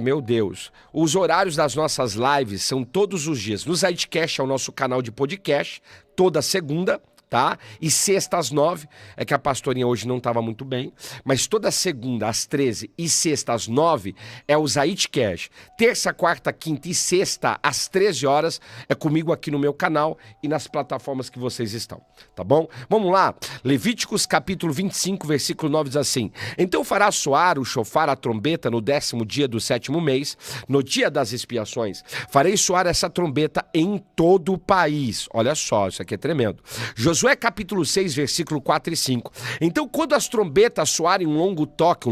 Meu Deus, os horários das nossas lives são todos os dias. No Zidecast é o nosso canal de podcast, toda segunda, tá? E sexta às 9, é que a pastorinha hoje não estava muito bem, mas toda segunda às 13 e sexta às 9 é o Zidecast. Terça, quarta, quinta e sexta às 13 horas é comigo aqui no meu canal e nas plataformas que vocês estão, tá bom? Vamos lá, Levíticos capítulo 25, versículo 9 diz assim: então fará soar o chofar, a trombeta, no 10º dia do 7º mês, no dia das expiações. Farei soar essa trombeta em todo o país. Olha só, isso aqui é tremendo. Josué capítulo 6, versículo 4 e 5. Então, quando as trombetas soarem um longo toque,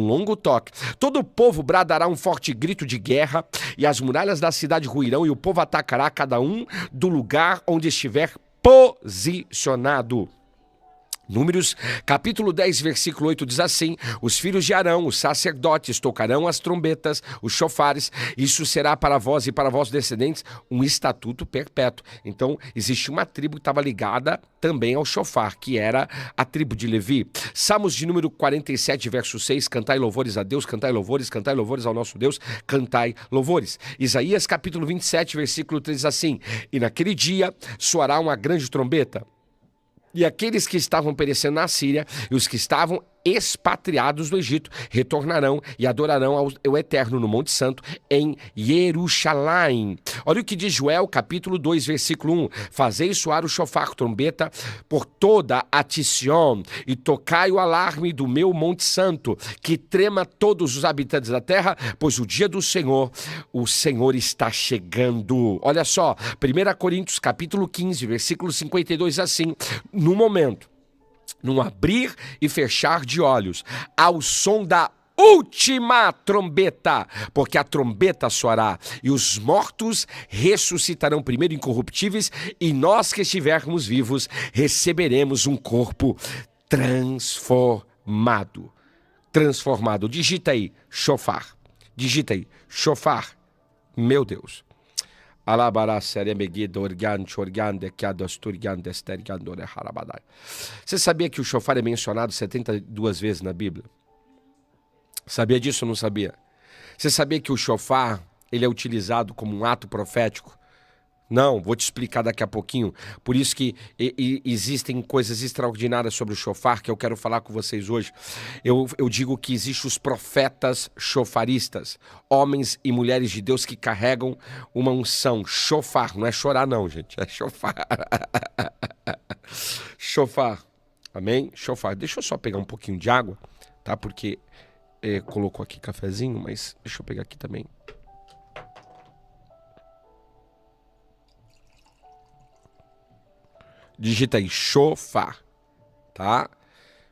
todo o povo bradará um forte grito de guerra, e as muralhas da cidade ruirão, e o povo atacará cada um do lugar onde estiver posicionado. Números, capítulo 10, versículo 8 diz assim: os filhos de Arão, os sacerdotes, tocarão as trombetas, os chofares, isso será para vós e para vossos descendentes um estatuto perpétuo. Então, existia uma tribo que estava ligada também ao chofar, que era a tribo de Levi. Salmos de número 47, verso 6, cantai louvores a Deus, cantai louvores ao nosso Deus, cantai louvores. Isaías, capítulo 27, versículo 3 diz assim: e naquele dia soará uma grande trombeta, e aqueles que estavam perecendo na Síria e os que estavam expatriados do Egito retornarão e adorarão ao Eterno no Monte Santo em Jerusalém. Olha o que diz Joel, capítulo 2, versículo 1. Fazei soar o chofar, trombeta, por toda a Sion, e tocai o alarme do meu Monte Santo, que trema todos os habitantes da terra, pois o dia do Senhor, o Senhor está chegando. Olha só, 1 Coríntios, capítulo 15, versículo 52, assim: no momento, num abrir e fechar de olhos, ao som da última trombeta, porque a trombeta soará, e os mortos ressuscitarão primeiro incorruptíveis, e nós que estivermos vivos receberemos um corpo transformado. Transformado. Digita aí, chofar. Digita aí, chofar. Meu Deus. Você sabia que o chofar é mencionado 72 vezes na Bíblia? Sabia disso ou não sabia? Você sabia que o chofar, ele é utilizado como um ato profético? Não, vou te explicar daqui a pouquinho. Por isso que existem coisas extraordinárias sobre o chofar que eu quero falar com vocês hoje. Eu digo que existem os profetas chofaristas, homens e mulheres de Deus que carregam uma unção. Chofar, não é chorar não, gente, é chofar. Chofar, amém? Chofar. Deixa eu só pegar um pouquinho de água, tá? Porque colocou aqui cafezinho, mas deixa eu pegar aqui também. Digita aí, chofar, tá?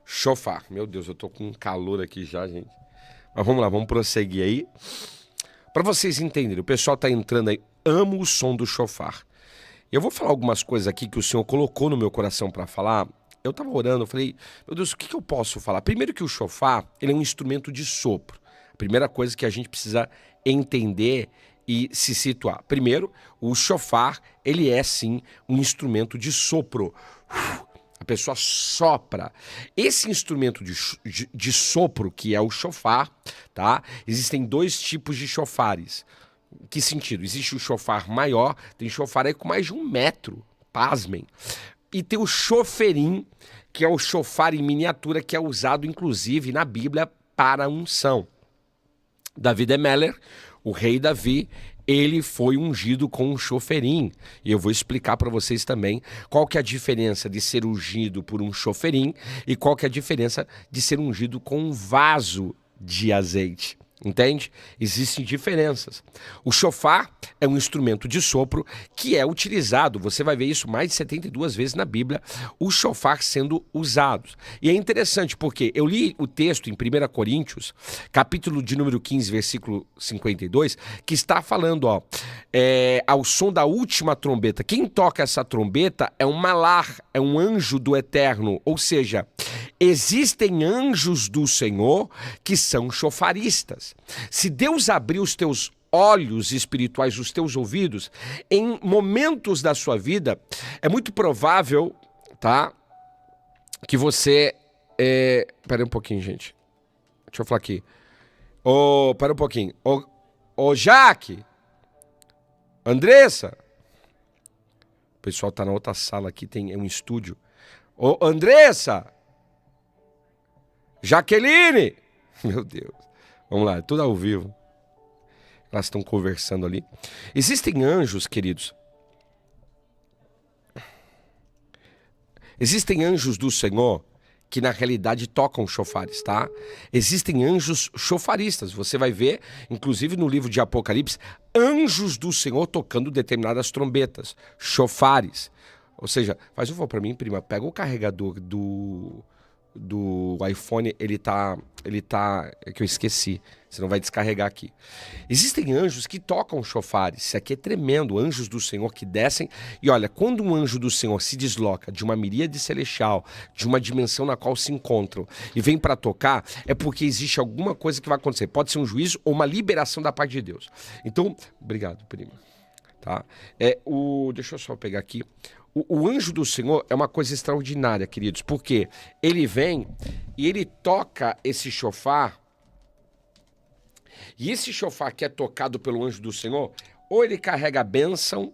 Chofar. Meu Deus, eu tô com um calor aqui já, gente. Mas vamos lá, vamos prosseguir aí. Para vocês entenderem, o pessoal tá entrando aí, amo o som do chofar. Eu vou falar algumas coisas aqui que o Senhor colocou no meu coração para falar. Eu tava orando, eu falei, meu Deus, o que eu posso falar? Primeiro que o chofar, ele é um instrumento de sopro. A primeira coisa que a gente precisa entender e se situar. Primeiro, o chofar, ele é sim um instrumento de sopro. pessoa sopra. Esse instrumento de sopro, que é o chofar, tá? Existem dois tipos de chofares. Que sentido? Existe o chofar maior, tem chofar aí com mais de 1 metro, pasmem. E tem o choferim, que é o chofar em miniatura, que é usado inclusive na Bíblia para unção. Davi Meller, o rei Davi, ele foi ungido com um choferim. E eu vou explicar para vocês também qual que é a diferença de ser ungido por um choferim e qual que é a diferença de ser ungido com um vaso de azeite. Entende? Existem diferenças. O chofar é um instrumento de sopro que é utilizado, você vai ver isso mais de 72 vezes na Bíblia, o chofar sendo usado. E é interessante porque eu li o texto em 1 Coríntios, capítulo de número 15, versículo 52, que está falando, ao som da última trombeta. Quem toca essa trombeta é um malar, é um anjo do Eterno, ou seja, existem anjos do Senhor que são chofaristas. Se Deus abrir os teus olhos espirituais, os teus ouvidos, em momentos da sua vida, é muito provável, tá, que você... Pera aí um pouquinho, gente. Deixa eu falar aqui. Pera um pouquinho. Jaque, Andressa. O pessoal tá na outra sala aqui, é um estúdio. Andressa. Jaqueline. Meu Deus. Vamos lá, tudo ao vivo. Elas estão conversando ali. Existem anjos, queridos. Existem anjos do Senhor que na realidade tocam chofares, tá? Existem anjos chofaristas. Você vai ver, inclusive no livro de Apocalipse, anjos do Senhor tocando determinadas trombetas, chofares. Ou seja, faz um favor para mim, prima, pega o carregador do iPhone, é que eu esqueci, você não vai descarregar aqui. Existem anjos que tocam chofares, isso aqui é tremendo, anjos do Senhor que descem, e olha, quando um anjo do Senhor se desloca de uma miríade celestial, de uma dimensão na qual se encontram, e vem para tocar, é porque existe alguma coisa que vai acontecer, pode ser um juízo ou uma liberação da parte de Deus. Então, obrigado, prima. Tá? Deixa eu só pegar aqui. O anjo do Senhor é uma coisa extraordinária, queridos, porque ele vem e ele toca esse chofar, e esse chofar que é tocado pelo anjo do Senhor, ou ele carrega a bênção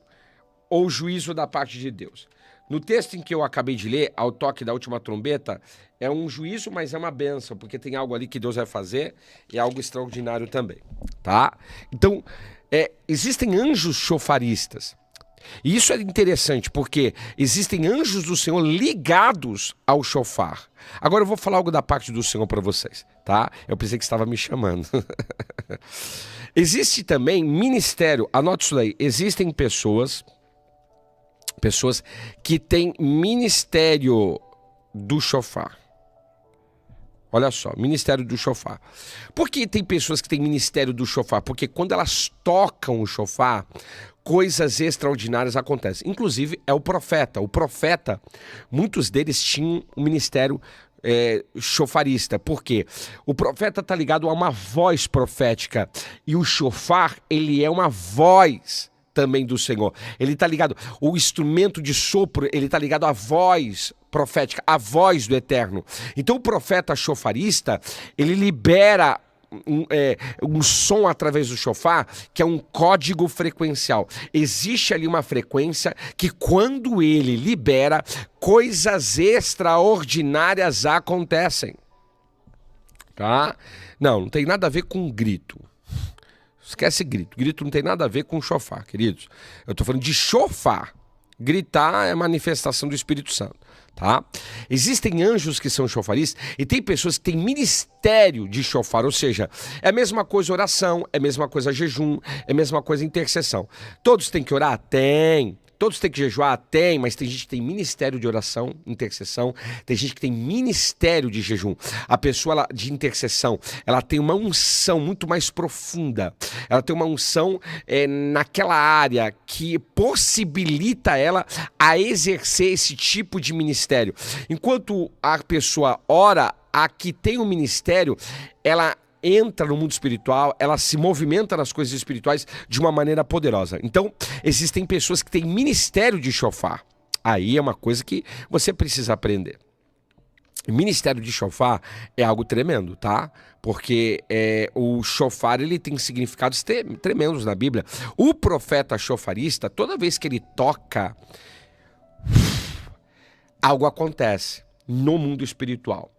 ou o juízo da parte de Deus. No texto em que eu acabei de ler, ao toque da última trombeta, é um juízo, mas é uma bênção, porque tem algo ali que Deus vai fazer e é algo extraordinário também, tá? Então, existem anjos chofaristas. E isso é interessante, porque existem anjos do Senhor ligados ao chofar. Agora eu vou falar algo da parte do Senhor para vocês, tá? Eu pensei que estava me chamando. Existe também ministério, anote isso daí, existem pessoas que têm ministério do chofar. Olha só, ministério do chofar. Por que tem pessoas que têm ministério do chofar? Porque quando elas tocam o chofar, coisas extraordinárias acontecem. Inclusive, é o profeta. O profeta, muitos deles tinham um ministério chofarista. Por quê? O profeta está ligado a uma voz profética. E o chofar, ele é uma voz também do Senhor. Ele está ligado, o instrumento de sopro, ele está ligado à voz profética, à voz do Eterno. Então o profeta chofarista, ele libera um som através do chofar, que é um código frequencial. Existe ali uma frequência que quando ele libera, coisas extraordinárias acontecem. Tá? Não tem nada a ver com grito. Esquece grito. Grito não tem nada a ver com chofar, queridos. Eu estou falando de chofar. Gritar é manifestação do Espírito Santo, tá? Existem anjos que são chofaristas e tem pessoas que têm ministério de chofar, ou seja, é a mesma coisa oração, é a mesma coisa jejum, é a mesma coisa intercessão. Todos têm que orar? Tem. Todos têm que jejuar? Tem, mas tem gente que tem ministério de oração, intercessão, tem gente que tem ministério de jejum. A pessoa de intercessão, ela tem uma unção muito mais profunda, ela tem uma unção naquela área que possibilita ela a exercer esse tipo de ministério. Enquanto a pessoa ora, a que tem um ministério, ela entra no mundo espiritual, ela se movimenta nas coisas espirituais de uma maneira poderosa. Então, existem pessoas que têm ministério de chofar, Aí é uma coisa que você precisa aprender. O ministério de shofar é algo tremendo, tá? Porque o shofar, ele tem significados tremendos na Bíblia. O profeta shofarista, toda vez que ele toca, algo acontece no mundo espiritual.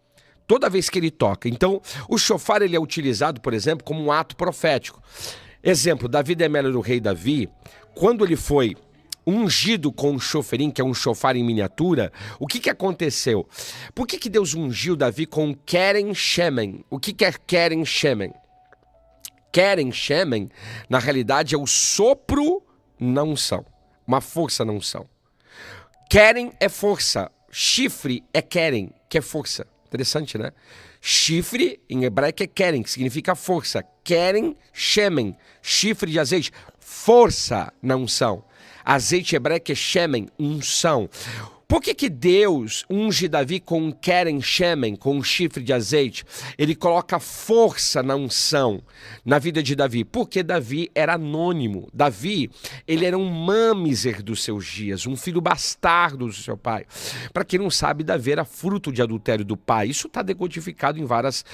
Toda vez que ele toca. Então, o shofar, ele é utilizado, por exemplo, como um ato profético. Exemplo, Davi Demélio, o rei Davi, quando ele foi ungido com um choferim, que é um shofar em miniatura, o que aconteceu? Por que Deus ungiu Davi com Keren Shemen? O que é Keren Shemen? Keren Shemen, na realidade, é o sopro na unção, uma força na unção. Keren é força, chifre é Keren, que é força. Interessante, né? Chifre, em hebraico, é Keren, que significa força. Keren Shemen, chifre de azeite, força na unção. Azeite hebraico é Shemen, unção. Por que Deus unge Davi com um Keren Shemen, com um chifre de azeite? Ele coloca força na unção na vida de Davi. Porque Davi era anônimo. Davi, ele era um mamizer dos seus dias, um filho bastardo do seu pai. Para quem não sabe, Davi era fruto de adultério do pai. Isso está decodificado em várias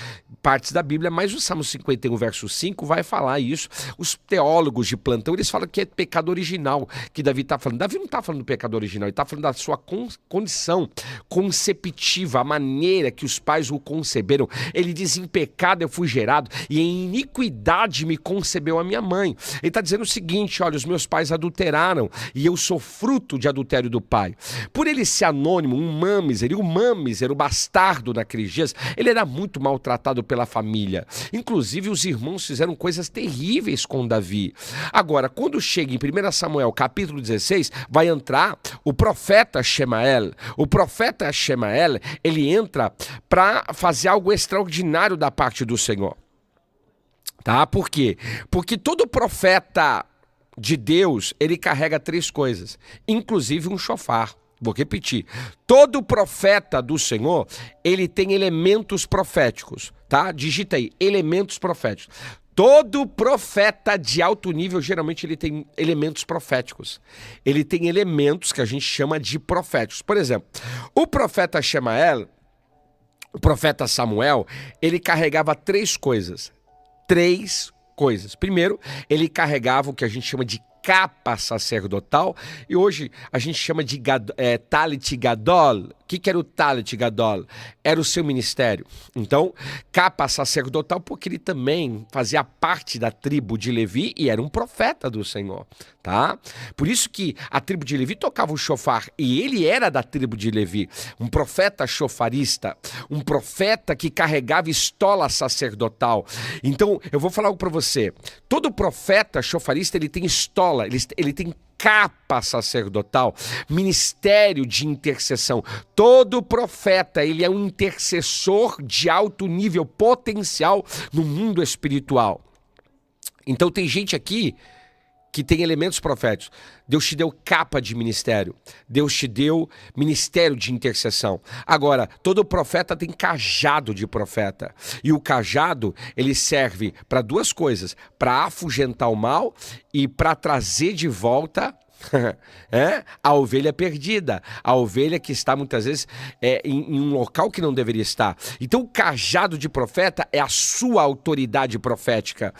partes da Bíblia, mas o Salmo 51, verso 5 vai falar isso. Os teólogos de plantão, eles falam que é pecado original que Davi está falando. Davi não está falando do pecado original, ele está falando da sua condição conceptiva, a maneira que os pais o conceberam. Ele diz: em pecado eu fui gerado e em iniquidade me concebeu a minha mãe. Ele está dizendo o seguinte: olha, os meus pais adulteraram e eu sou fruto de adultério do pai. Por ele ser anônimo, um mamizer, e o mamizer, o bastardo naqueles dias, ele era muito maltratado pela família. Inclusive os irmãos fizeram coisas terríveis com Davi. Agora, quando chega em 1 Samuel capítulo 16, vai entrar o profeta Shemael. O profeta Shemael, ele entra para fazer algo extraordinário da parte do Senhor. Tá? Por quê? Porque todo profeta de Deus, ele carrega 3 coisas, inclusive um shofar. Vou repetir. Todo profeta do Senhor, ele tem elementos proféticos, tá? Digita aí, elementos proféticos. Todo profeta de alto nível, geralmente, ele tem elementos proféticos. Ele tem elementos que a gente chama de proféticos. Por exemplo, o profeta Shemael, o profeta Samuel, ele carregava 3 coisas. 3 coisas. Primeiro, ele carregava o que a gente chama de capa sacerdotal, e hoje a gente chama de Talit Gadol. O que era o Talit Gadol? Era o seu ministério. Então, capa sacerdotal, porque ele também fazia parte da tribo de Levi e era um profeta do Senhor, tá? Por isso que a tribo de Levi tocava o shofar, e ele era da tribo de Levi, um profeta shofarista, um profeta que carregava estola sacerdotal. Então, eu vou falar algo para você. Todo profeta shofarista, ele tem estola, ele tem capa sacerdotal, ministério de intercessão. Todo profeta, ele é um intercessor de alto nível potencial no mundo espiritual. Então tem gente aqui que tem elementos proféticos. Deus te deu capa de ministério. Deus te deu ministério de intercessão. Agora, todo profeta tem cajado de profeta. E o cajado, ele serve para 2 coisas. Para afugentar o mal e para trazer de volta a ovelha perdida. A ovelha que está muitas vezes em um local que não deveria estar. Então o cajado de profeta é a sua autoridade profética.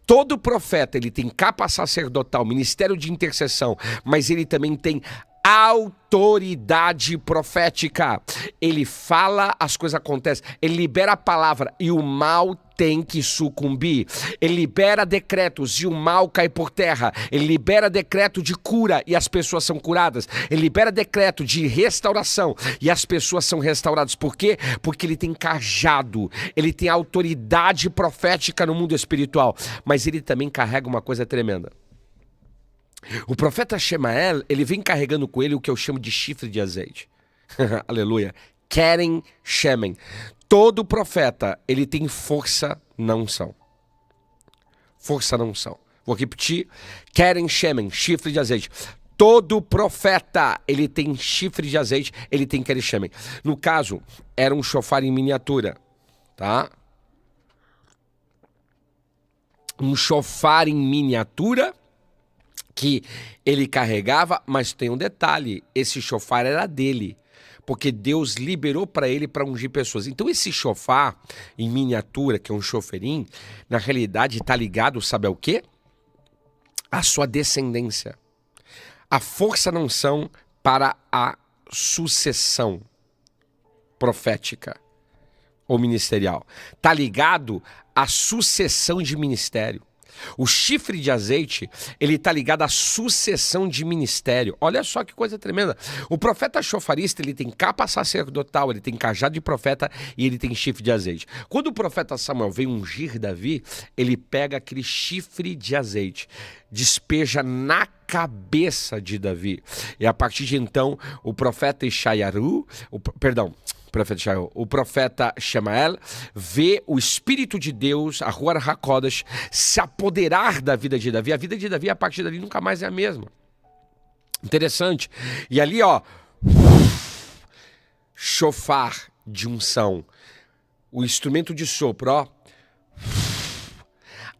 Todo profeta, ele tem capa sacerdotal, ministério de intercessão, mas ele também tem autoridade profética. Ele fala, as coisas acontecem. Ele libera a palavra e o mal tem que sucumbir. Ele libera decretos e o mal cai por terra. Ele libera decreto de cura e as pessoas são curadas. Ele libera decreto de restauração e as pessoas são restauradas. Por quê? Porque ele tem cajado. Ele tem autoridade profética no mundo espiritual. Mas ele também carrega uma coisa tremenda. O profeta Shemael, ele vem carregando com ele o que eu chamo de chifre de azeite. Aleluia. Keren Shemen. Todo profeta, ele tem força na unção. Força na unção. Vou repetir. Keren Shemen, chifre de azeite. Todo profeta, ele tem chifre de azeite, ele tem Keren Shemen. No caso, era um shofar em miniatura, tá? Um shofar em miniatura que ele carregava, mas tem um detalhe, esse chofar era dele, porque Deus liberou para ele para ungir pessoas. Então esse chofar, em miniatura, que é um choferim, na realidade está ligado, sabe ao quê? A sua descendência. A força não são para a sucessão profética ou ministerial. Está ligado à sucessão de ministério. O chifre de azeite, ele está ligado à sucessão de ministério. Olha só que coisa tremenda. O profeta chofarista, ele tem capa sacerdotal, ele tem cajado de profeta e ele tem chifre de azeite. Quando o profeta Samuel vem ungir Davi, ele pega aquele chifre de azeite, despeja na cabeça de Davi. E a partir de então, o profeta o profeta Shemael vê o Espírito de Deus, a Ruach HaKodesh, se apoderar da vida de Davi. A vida de Davi, a partir dali, nunca mais é a mesma. Interessante. E ali, ó, chofar de unção, o instrumento de sopro, ó,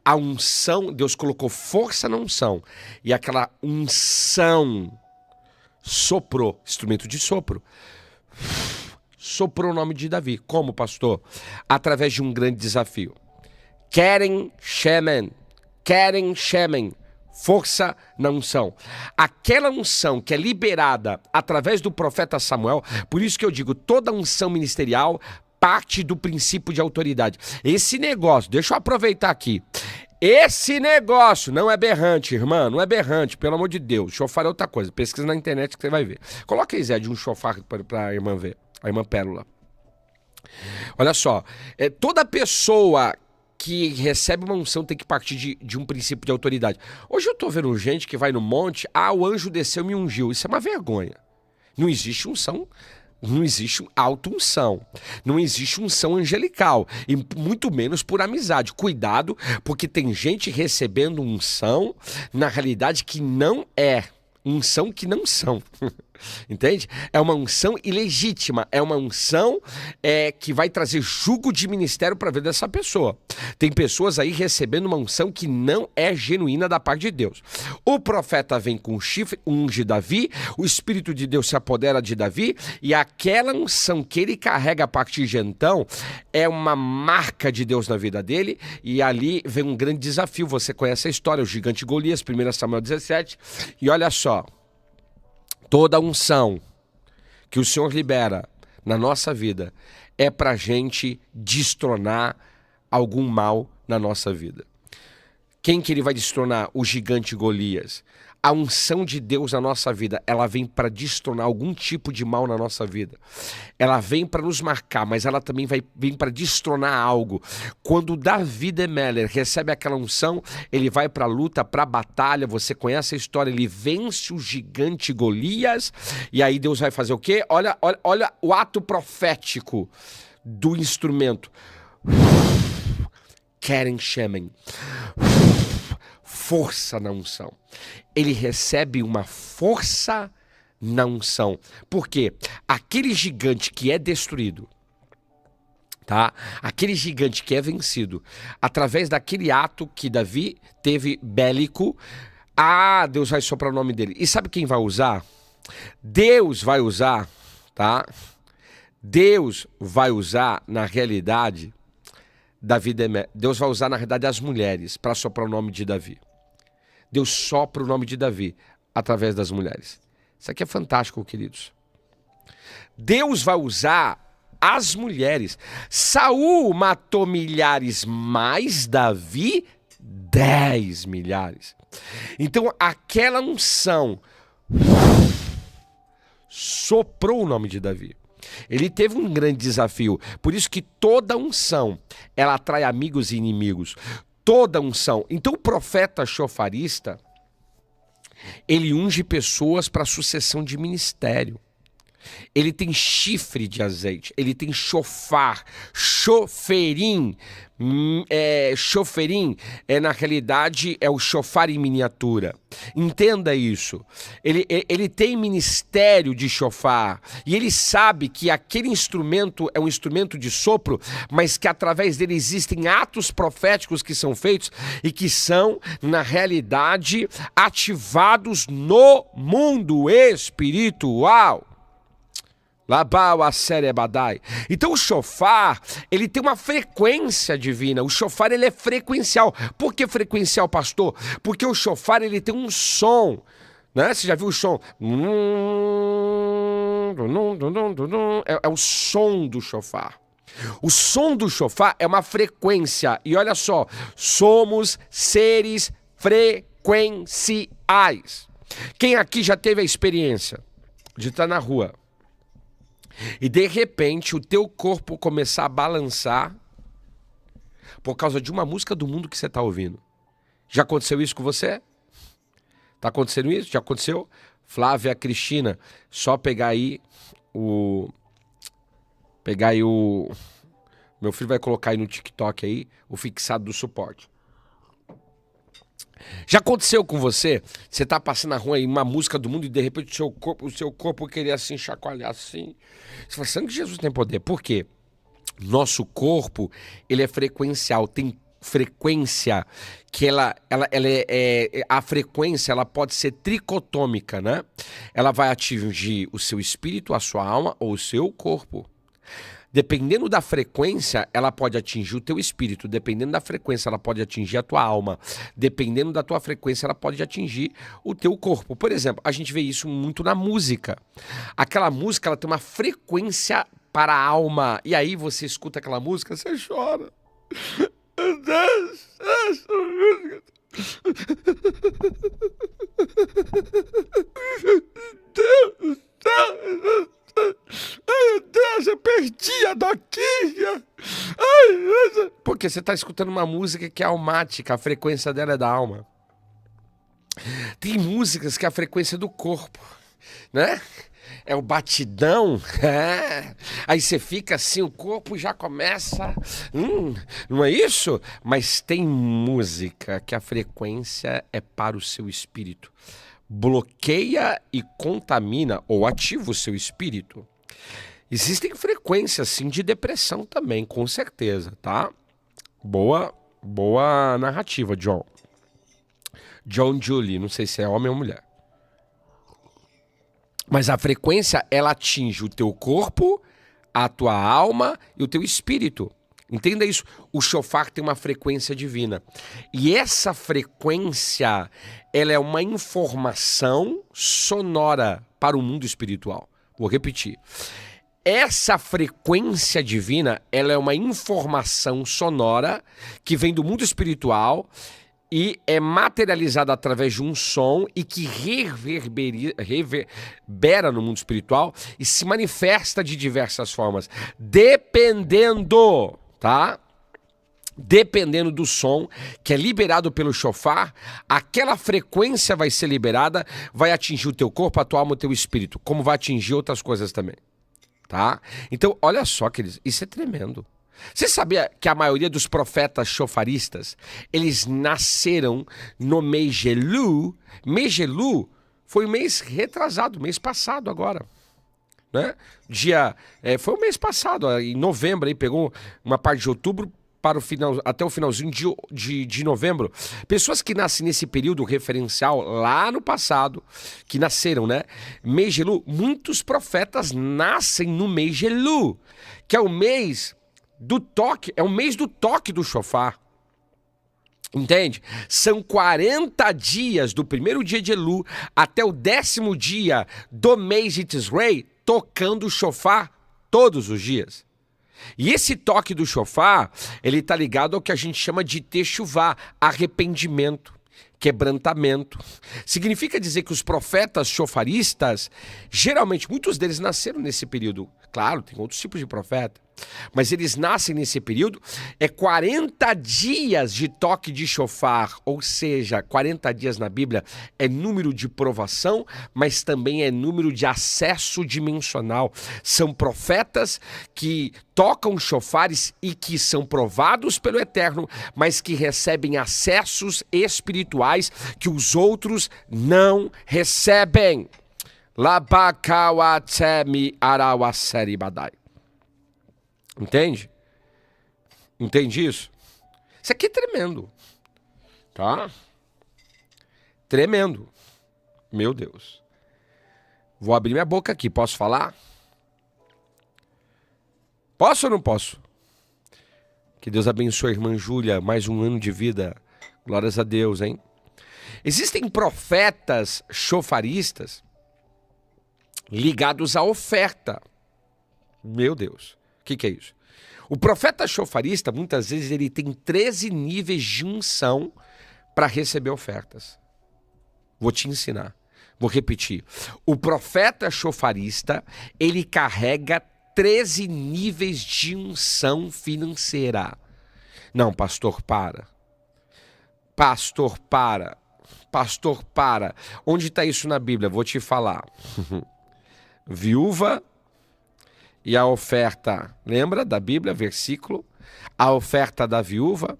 a unção, Deus colocou força na unção, e aquela unção soprou, instrumento de sopro, soprou o nome de Davi. Como, pastor? Através de um grande desafio. Keren Shemen, força na unção. Aquela unção que é liberada através do profeta Samuel, por isso que eu digo, toda unção ministerial parte do princípio de autoridade. Esse negócio, deixa eu aproveitar aqui. Esse negócio não é berrante, irmã, não é berrante, pelo amor de Deus. Chofar é outra coisa, pesquisa na internet que você vai ver. Coloca aí, Zé, de um chofar para a irmã ver, a irmã Pérola. Olha só, toda pessoa que recebe uma unção tem que partir de um princípio de autoridade. Hoje eu tô vendo gente que vai no monte, o anjo desceu e me ungiu. Isso é uma vergonha. Não existe unção. Não existe auto-unção, não existe unção angelical, e muito menos por amizade. Cuidado, porque tem gente recebendo unção, na realidade, que não é unção que não são. Entende? É uma unção ilegítima, é uma unção que vai trazer jugo de ministério para a vida dessa pessoa. Tem pessoas aí recebendo uma unção que não é genuína da parte de Deus. O profeta vem com o chifre, unge Davi, o Espírito de Deus se apodera de Davi, e aquela unção que ele carrega a partir de então é uma marca de Deus na vida dele, e ali vem um grande desafio. Você conhece a história, o gigante Golias, 1 Samuel 17, e olha só, toda unção que o Senhor libera na nossa vida é para a gente destronar algum mal na nossa vida. Quem que ele vai destronar? O gigante Golias. A unção de Deus na nossa vida, ela vem para destronar algum tipo de mal na nossa vida. Ela vem para nos marcar, mas ela também vem para destronar algo. Quando Davi de Meller recebe aquela unção, ele vai para a luta, para a batalha. Você conhece a história, ele vence o gigante Golias, e aí Deus vai fazer o quê? Olha o ato profético do instrumento. Keren Shemen. Força na unção. Ele recebe uma força na unção. Por quê? Aquele gigante que é destruído, tá? Aquele gigante que é vencido, através daquele ato que Davi teve bélico, Deus vai soprar o nome dele. E sabe quem vai usar? Deus vai usar, tá? Deus vai usar, na realidade, Deus vai usar, na realidade, as mulheres para soprar o nome de Davi. Deus sopra o nome de Davi através das mulheres. Isso aqui é fantástico, queridos. Deus vai usar as mulheres. Saul matou milhares, mas Davi 10 milhares. Então aquela unção soprou o nome de Davi. Ele teve um grande desafio. Por isso que toda unção, ela atrai amigos e inimigos. Toda unção. Então o profeta chofarista, ele unge pessoas para sucessão de ministério. ele tem chifre de azeite, ele tem chofar, choferim. Choferim na realidade é o chofar em miniatura. Entenda isso. Ele tem ministério de chofar e ele sabe que aquele instrumento é um instrumento de sopro, mas que através dele existem atos proféticos que são feitos e que são, na realidade, ativados no mundo espiritual. Então o chofar, ele tem uma frequência divina. O chofar, ele é frequencial. Por que frequencial, pastor? Porque o chofar, ele tem um som, né? Você já viu o som? É o som do chofar. O som do chofar é uma frequência. E olha só, somos seres frequenciais. Quem aqui já teve a experiência de estar na rua e de repente o teu corpo começar a balançar por causa de uma música do mundo que você está ouvindo? Já aconteceu isso com você? Tá acontecendo isso? Já aconteceu? Flávia, Cristina, só pegar aí o... Meu filho vai colocar aí no TikTok aí o fixado do suporte. Já aconteceu com você? Você tá passando na rua aí, uma música do mundo e de repente o seu corpo queria assim chacoalhar assim. Você fala, sangue de Jesus tem poder. Por quê? Nosso corpo, ele é frequencial, tem frequência que a frequência ela pode ser tricotômica, né? Ela vai atingir o seu espírito, a sua alma ou o seu corpo. Dependendo da frequência, ela pode atingir o teu espírito. Dependendo da frequência, ela pode atingir a tua alma. Dependendo da tua frequência, ela pode atingir o teu corpo. Por exemplo, a gente vê isso muito na música. Aquela música, ela tem uma frequência para a alma. E aí você escuta aquela música, você chora. Meu Deus, essa música... Deus, ai, meu Deus, eu perdi a doquinha. Ai, porque você está escutando uma música que é almática, a frequência dela é da alma. Tem músicas que é a frequência do corpo, né? É o batidão. Aí você fica assim, o corpo já começa. Não é isso? Mas tem música que a frequência é para o seu espírito. Bloqueia e contamina ou ativa o seu espírito. Existem frequências, sim, de depressão também, com certeza, tá? Boa narrativa, John. John Julie, não sei se é homem ou mulher. Mas a frequência, ela atinge o teu corpo, a tua alma e o teu espírito. Entenda isso. O chofar tem uma frequência divina. E essa frequência, ela é uma informação sonora para o mundo espiritual. Vou repetir. Essa frequência divina, ela é uma informação sonora que vem do mundo espiritual e é materializada através de um som e que reverbera no mundo espiritual e se manifesta de diversas formas, dependendo, tá? Dependendo do som que é liberado pelo chofar, aquela frequência vai ser liberada, vai atingir o teu corpo, a tua alma, o teu espírito, como vai atingir outras coisas também, tá? Então, olha só, queridos, isso é tremendo. Você sabia que a maioria dos profetas chofaristas, eles nasceram no mês de Elul? Mês de Elul foi o mês retrasado, mês passado agora, né? Foi o mês passado, em novembro, aí pegou uma parte de outubro para o final, até o finalzinho de novembro. Pessoas que nascem nesse período referencial lá no passado, que nasceram, né? Mês de Elul, muitos profetas nascem no mês de Elul, que é o mês do toque, é o mês do toque do chofar. Entende? São 40 dias do primeiro dia de Elul até o 10º dia do mês de Tisrei, tocando o chofar todos os dias. E esse toque do chofar, ele está ligado ao que a gente chama de techuvá, arrependimento, quebrantamento. Significa dizer que os profetas chofaristas, geralmente, muitos deles nasceram nesse período. Claro, tem outros tipos de profeta. mas eles nascem nesse período, é 40 dias de toque de chofar, ou seja, 40 dias na Bíblia é número de provação, mas também é número de acesso dimensional. São profetas que tocam chofares e que são provados pelo Eterno, mas que recebem acessos espirituais que os outros não recebem. Entende? Entende isso? Isso aqui é tremendo. Tá? Tremendo. Meu Deus. Vou abrir minha boca aqui. Posso falar? Posso ou não posso? Que Deus abençoe a irmã Júlia. Mais um ano de vida. Glórias a Deus, hein? Existem profetas chofaristas ligados à oferta. Meu Deus, o que é isso? O profeta chofarista, muitas vezes, ele tem 13 níveis de unção para receber ofertas. Vou te ensinar. Vou repetir. O profeta chofarista, ele carrega 13 níveis de unção financeira. Não, pastor, para. Pastor, para. Pastor, para. Onde está isso na Bíblia? Vou te falar. Viúva e a oferta, lembra da Bíblia, versículo? A oferta da viúva.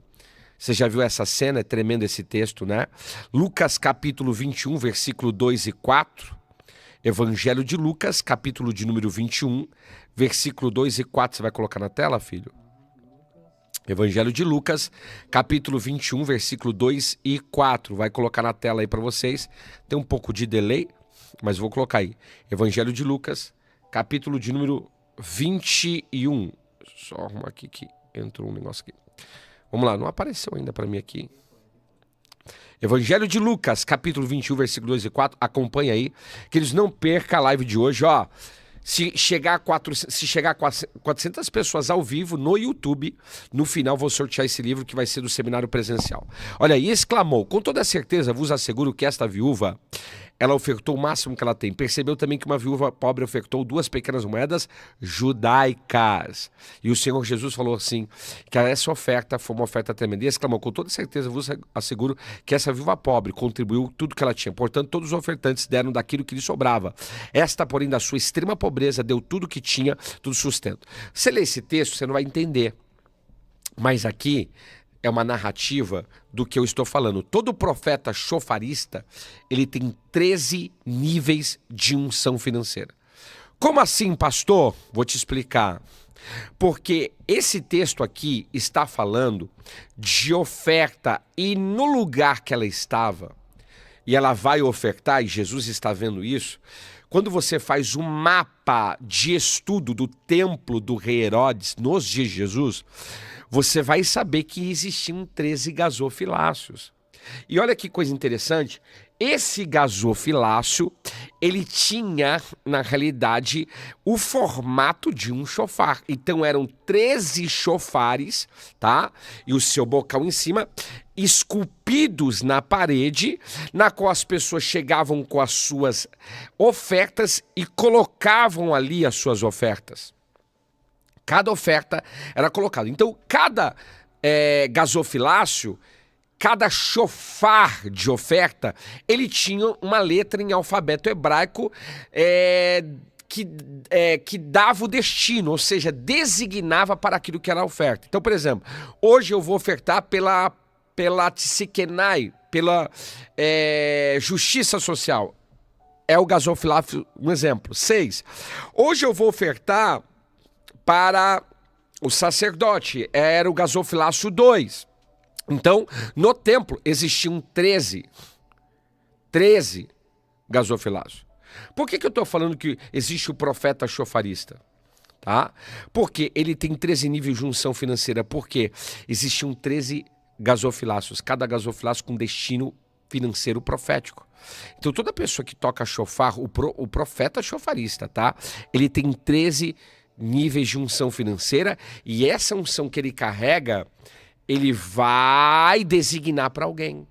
Você já viu essa cena? É tremendo esse texto, né? Lucas capítulo 21, versículo 2 e 4. Evangelho de Lucas, capítulo de número 21, versículo 2 e 4. Você vai colocar na tela, filho? Evangelho de Lucas, capítulo 21, versículo 2 e 4. Vai colocar na tela aí para vocês. Tem um pouco de delay, mas vou colocar aí. Evangelho de Lucas, capítulo de número 21. Só arrumar aqui que entrou um negócio aqui. Vamos lá, não apareceu ainda para mim aqui. Evangelho de Lucas, capítulo 21, versículo 2 e 4. Acompanha aí, que eles não percam a live de hoje, ó. Se chegar a 400 pessoas ao vivo no YouTube, no final vou sortear esse livro que vai ser do seminário presencial. Olha, e exclamou: com toda certeza vos asseguro que esta viúva, ela ofertou o máximo que ela tem. Percebeu também que uma viúva pobre ofertou 2 pequenas moedas judaicas. E o Senhor Jesus falou assim, que essa oferta foi uma oferta tremenda. E exclamou: com toda certeza vos asseguro que essa viúva pobre contribuiu tudo que ela tinha. Portanto, todos os ofertantes deram daquilo que lhe sobrava. Esta, porém, da sua extrema pobreza, deu tudo que tinha, tudo sustento. Você lê esse texto, você não vai entender. Mas aqui é uma narrativa do que eu estou falando. Todo profeta chofarista, ele tem 13 níveis de unção financeira. Como assim, pastor? Vou te explicar. Porque esse texto aqui está falando de oferta e no lugar que ela estava, e ela vai ofertar, e Jesus está vendo isso, quando você faz um mapa de estudo do templo do rei Herodes nos dias de Jesus, você vai saber que existiam 13 gasofilácios. E olha que coisa interessante, esse gasofilácio, ele tinha, na realidade, o formato de um chofar. Então eram 13 chofares, tá? E o seu bocal em cima, esculpidos na parede, na qual as pessoas chegavam com as suas ofertas e colocavam ali as suas ofertas. Cada oferta era colocada. Então, cada gasofilácio, cada chofar de oferta, ele tinha uma letra em alfabeto hebraico que dava o destino, ou seja, designava para aquilo que era a oferta. Então, por exemplo, hoje eu vou ofertar pela Tsikenai, pela Justiça Social. É o gasofilácio, um exemplo. 6. Hoje eu vou ofertar para o sacerdote, era o gasofilácio 2. Então, no templo existiam 13 gasofilácios. Por que eu estou falando que existe o profeta chofarista? Tá? Porque ele tem 13 níveis de unção financeira, porque existiam 13 gasofilácios, cada gasofilácio com destino financeiro profético. Então, toda pessoa que toca chofar, o profeta chofarista, tá? Ele tem 13 níveis de unção financeira, e essa unção que ele carrega, ele vai designar para alguém.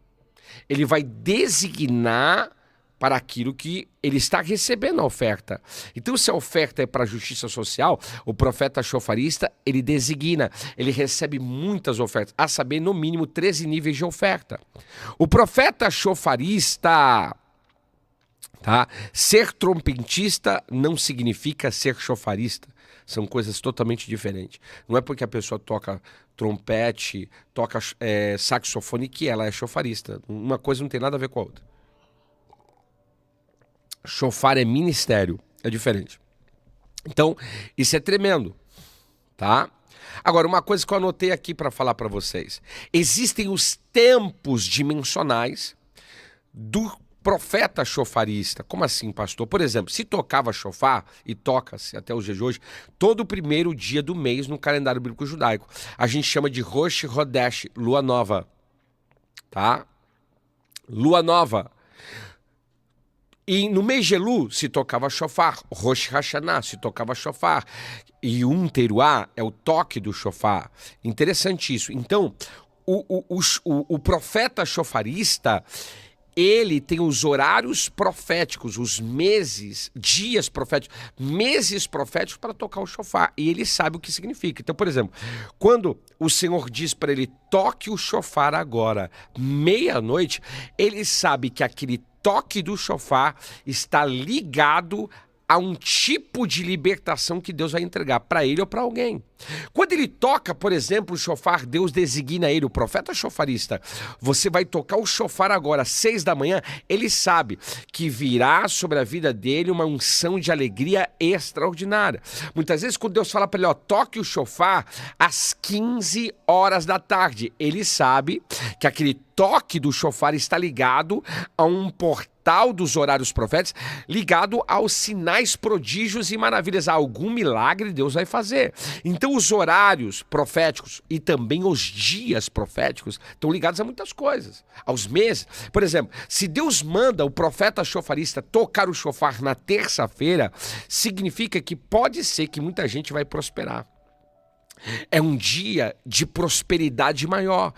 Ele vai designar para aquilo que ele está recebendo a oferta. Então, se a oferta é para a justiça social, o profeta chofarista, ele designa, ele recebe muitas ofertas, a saber, no mínimo, 13 níveis de oferta. O profeta chofarista, tá? Ser trompetista não significa ser chofarista. São coisas totalmente diferentes. Não é porque a pessoa toca trompete, toca saxofone que ela é chofarista. Uma coisa não tem nada a ver com a outra. Chofar é ministério, é diferente. Então, isso é tremendo, tá? Agora, uma coisa que eu anotei aqui para falar para vocês. Existem os tempos dimensionais do profeta chofarista. Como assim, pastor? Por exemplo, se tocava chofar, e toca-se até os dias de hoje, todo o primeiro dia do mês no calendário bíblico judaico. A gente chama de Rosh Hodesh, lua nova. Tá? Lua nova. E no mês de Elul se tocava chofar, Rosh Hashanah se tocava chofar, e Teruah é o toque do chofar. Interessante isso. Então, o profeta chofarista, ele tem os horários proféticos, os meses, dias proféticos, meses proféticos para tocar o chofar. E ele sabe o que significa. Então, por exemplo, quando o Senhor diz para ele, toque o chofar agora, meia-noite, ele sabe que aquele toque do chofar está ligado a um tipo de libertação que Deus vai entregar para ele ou para alguém. Quando ele toca, por exemplo, o chofar, Deus designa ele, o profeta chofarista. Você vai tocar o chofar agora, às 6 da manhã, ele sabe que virá sobre a vida dele uma unção de alegria extraordinária. Muitas vezes, quando Deus fala para ele, ó, toque o chofar às 15 horas da tarde, ele sabe que aquele toque do chofar está ligado a um portal dos horários proféticos, ligado aos sinais, prodígios e maravilhas. Algum milagre Deus vai fazer. Então os horários proféticos e também os dias proféticos estão ligados a muitas coisas, aos meses. Por exemplo, se Deus manda o profeta chofarista tocar o chofar na terça-feira, significa que pode ser que muita gente vai prosperar. É um dia de prosperidade maior.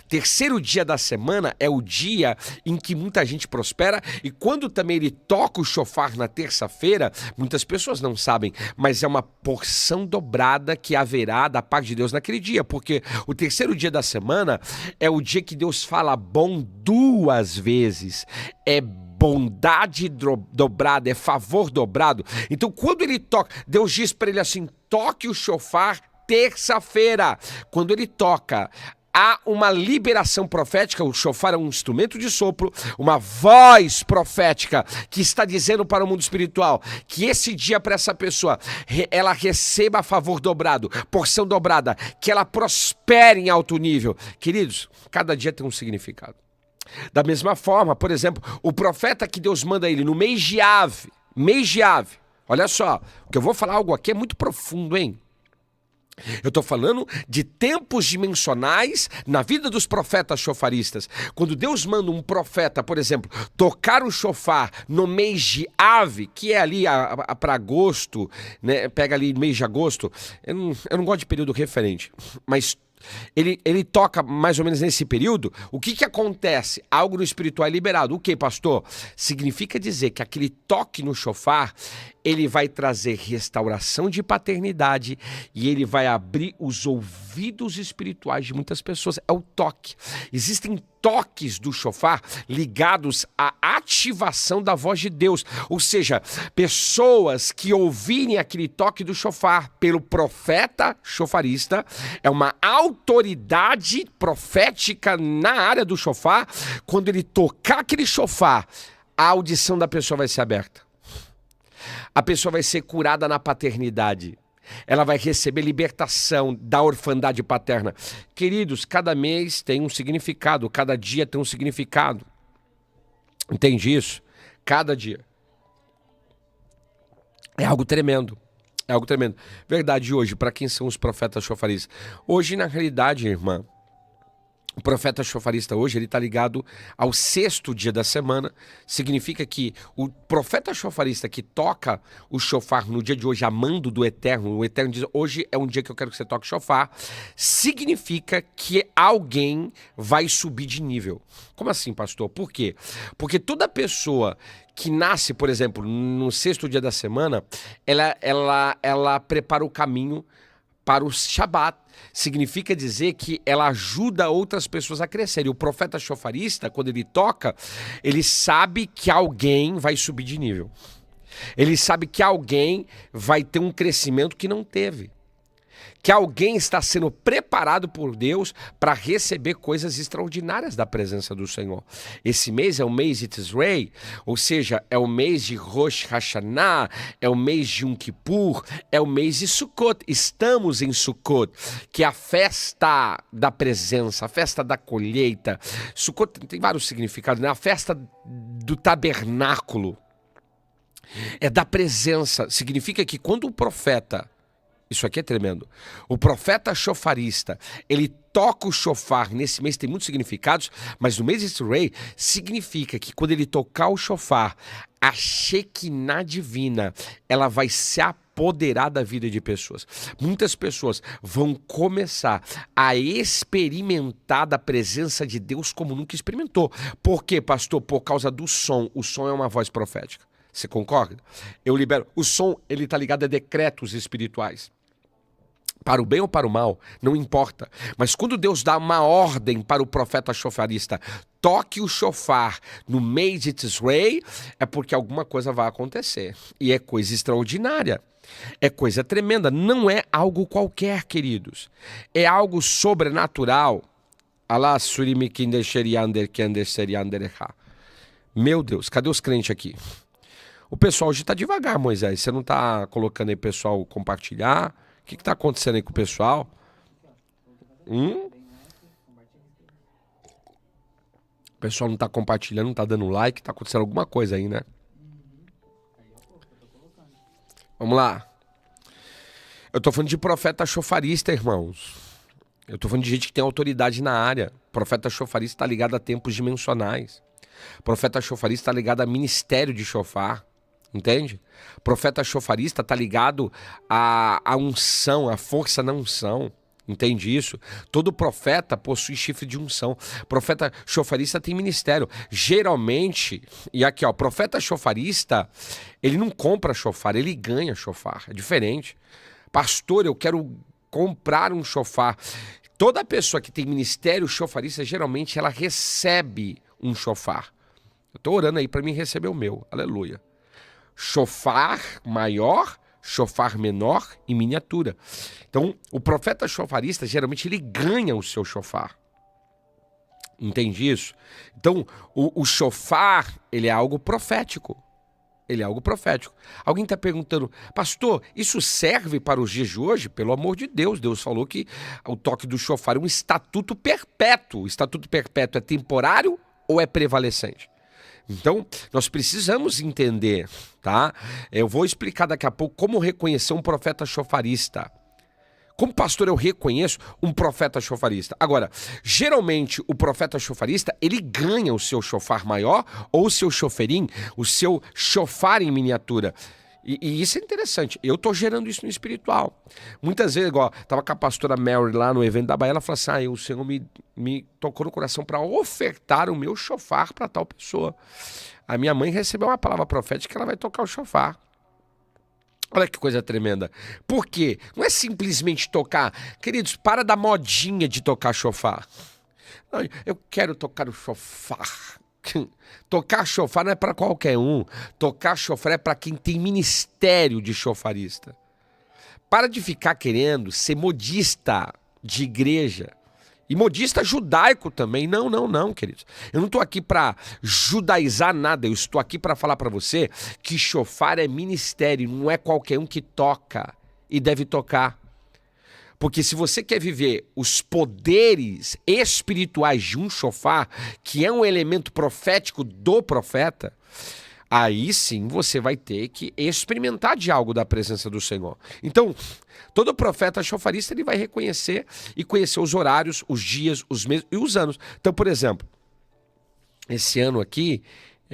Terceiro dia da semana é o dia em que muita gente prospera, e quando também ele toca o chofar na terça-feira, muitas pessoas não sabem, mas é uma porção dobrada que haverá da parte de Deus naquele dia, porque o terceiro dia da semana é o dia que Deus fala bom 2 vezes. É bondade dobrada, é favor dobrado. Então, quando ele toca, Deus diz para ele assim, toque o chofar terça-feira. Quando ele toca, há uma liberação profética. O chofar é um instrumento de sopro, uma voz profética que está dizendo para o mundo espiritual que esse dia para essa pessoa, ela receba favor dobrado, porção dobrada, que ela prospere em alto nível. Queridos, cada dia tem um significado. Da mesma forma, por exemplo, o profeta que Deus manda ele no mês de Ave, olha só, o que eu vou falar algo aqui é muito profundo, hein? Eu estou falando de tempos dimensionais na vida dos profetas chofaristas. Quando Deus manda um profeta, por exemplo, tocar o chofar no mês de Ave, que é ali para agosto, né? Pega ali mês de agosto, eu não gosto de período referente, mas ele toca mais ou menos nesse período. O que acontece? Algo no espiritual é liberado. O que, pastor? Significa dizer que aquele toque no chofar, ele vai trazer restauração de paternidade e ele vai abrir os ouvidos espirituais de muitas pessoas. É o toque. Existem toques do chofar ligados à ativação da voz de Deus. Ou seja, pessoas que ouvirem aquele toque do chofar pelo profeta chofarista, é uma autoridade profética na área do chofar. Quando ele tocar aquele chofar, a audição da pessoa vai ser aberta. A pessoa vai ser curada na paternidade. Ela vai receber libertação da orfandade paterna. Queridos, cada mês tem um significado, cada dia tem um significado. Entende isso? Cada dia. É algo tremendo. É algo tremendo. Verdade hoje, para quem são os profetas chofaristas? Hoje, na realidade, irmã, O profeta chofarista hoje, ele está ligado ao sexto dia da semana. Significa que o profeta chofarista que toca o chofar no dia de hoje, amando do Eterno, o Eterno diz, hoje é um dia que eu quero que você toque chofar, significa que alguém vai subir de nível. Como assim, pastor? Por quê? Porque toda pessoa que nasce, por exemplo, no sexto dia da semana, ela prepara o caminho para o Shabat. Significa dizer que ela ajuda outras pessoas a crescerem. O profeta chofarista, quando ele toca, ele sabe que alguém vai subir de nível. Ele sabe que alguém vai ter um crescimento que não teve. Que alguém está sendo preparado por Deus para receber coisas extraordinárias da presença do Senhor. Esse mês é o mês de Tisrei, ou seja, é o mês de Rosh Hashanah, é o mês de Yom Kippur, é o mês de Sukkot. Estamos em Sukkot, que é a festa da presença, a festa da colheita. Sukkot tem vários significados, né? A festa do tabernáculo. É da presença. Significa que quando o profeta... Isso aqui é tremendo. O profeta chofarista, ele toca o chofar. Nesse mês tem muitos significados, mas no mês de Tisrei significa que quando ele tocar o chofar, a Shekinah divina, ela vai se apoderar da vida de pessoas. Muitas pessoas vão começar a experimentar da presença de Deus como nunca experimentou. Por quê, pastor? Por causa do som. O som é uma voz profética. Você concorda? Eu libero. O som, ele está ligado a decretos espirituais. Para o bem ou para o mal, não importa. Mas quando Deus dá uma ordem para o profeta chofarista, toque o chofar no mês de Tisrei, é porque alguma coisa vai acontecer. E é coisa extraordinária. É coisa tremenda. Não é algo qualquer, queridos. É algo sobrenatural. Meu Deus, cadê os crentes aqui? O pessoal hoje está devagar, Moisés. Você não está colocando aí o pessoal compartilhar? O que está acontecendo aí com o pessoal? O pessoal não está compartilhando, não está dando like. Está acontecendo alguma coisa aí, né? Vamos lá. Eu estou falando de profeta chofarista, irmãos. Eu estou falando de gente que tem autoridade na área. Profeta chofarista está ligado a tempos dimensionais. Profeta chofarista está ligado a ministério de chofar. Entende? Profeta chofarista está ligado à unção, à força na unção. Entende isso? Todo profeta possui chifre de unção. Profeta chofarista tem ministério. Geralmente, e aqui ó, profeta chofarista, ele não compra chofar, ele ganha chofar. É diferente. Pastor, eu quero comprar um chofar. Toda pessoa que tem ministério chofarista, geralmente ela recebe um chofar. Eu estou orando aí para mim receber o meu. Aleluia. Chofar maior, chofar menor e miniatura. Então, o profeta chofarista, geralmente, ele ganha o seu chofar. Entende isso? Então, o chofar, ele é algo profético. Ele é algo profético. Alguém está perguntando, pastor, isso serve para os dias de hoje? Pelo amor de Deus, Deus falou que o toque do chofar é um estatuto perpétuo. O estatuto perpétuo é temporário ou é prevalecente? Então, nós precisamos entender, tá? Eu vou explicar daqui a pouco como reconhecer um profeta chofarista. Como pastor eu reconheço um profeta chofarista. Agora, geralmente o profeta chofarista, ele ganha o seu chofar maior ou o seu choferim, o seu chofar em miniatura. E isso é interessante. Eu tô gerando isso no espiritual. Muitas vezes, igual, tava com a pastora Mary lá no evento da Bahia, ela falou assim, o Senhor me tocou no coração para ofertar o meu chofar para tal pessoa. A minha mãe recebeu uma palavra profética que ela vai tocar o chofar. Olha que coisa tremenda. Por quê? Não é simplesmente tocar. Queridos, para da modinha de tocar chofar. Não, eu quero tocar o chofar. Tocar chofar não é para qualquer um. Tocar chofar é para quem tem ministério de chofarista. Para de ficar querendo ser modista de igreja. E modista judaico também. Não, queridos. Eu não estou aqui para judaizar nada. Eu estou aqui para falar para você que chofar é ministério. Não é qualquer um que toca e deve tocar. Porque se você quer viver os poderes espirituais de um chofar, que é um elemento profético do profeta, aí sim você vai ter que experimentar de algo da presença do Senhor. Então, todo profeta chofarista ele vai reconhecer e conhecer os horários, os dias, os meses e os anos. Então, por exemplo, esse ano aqui,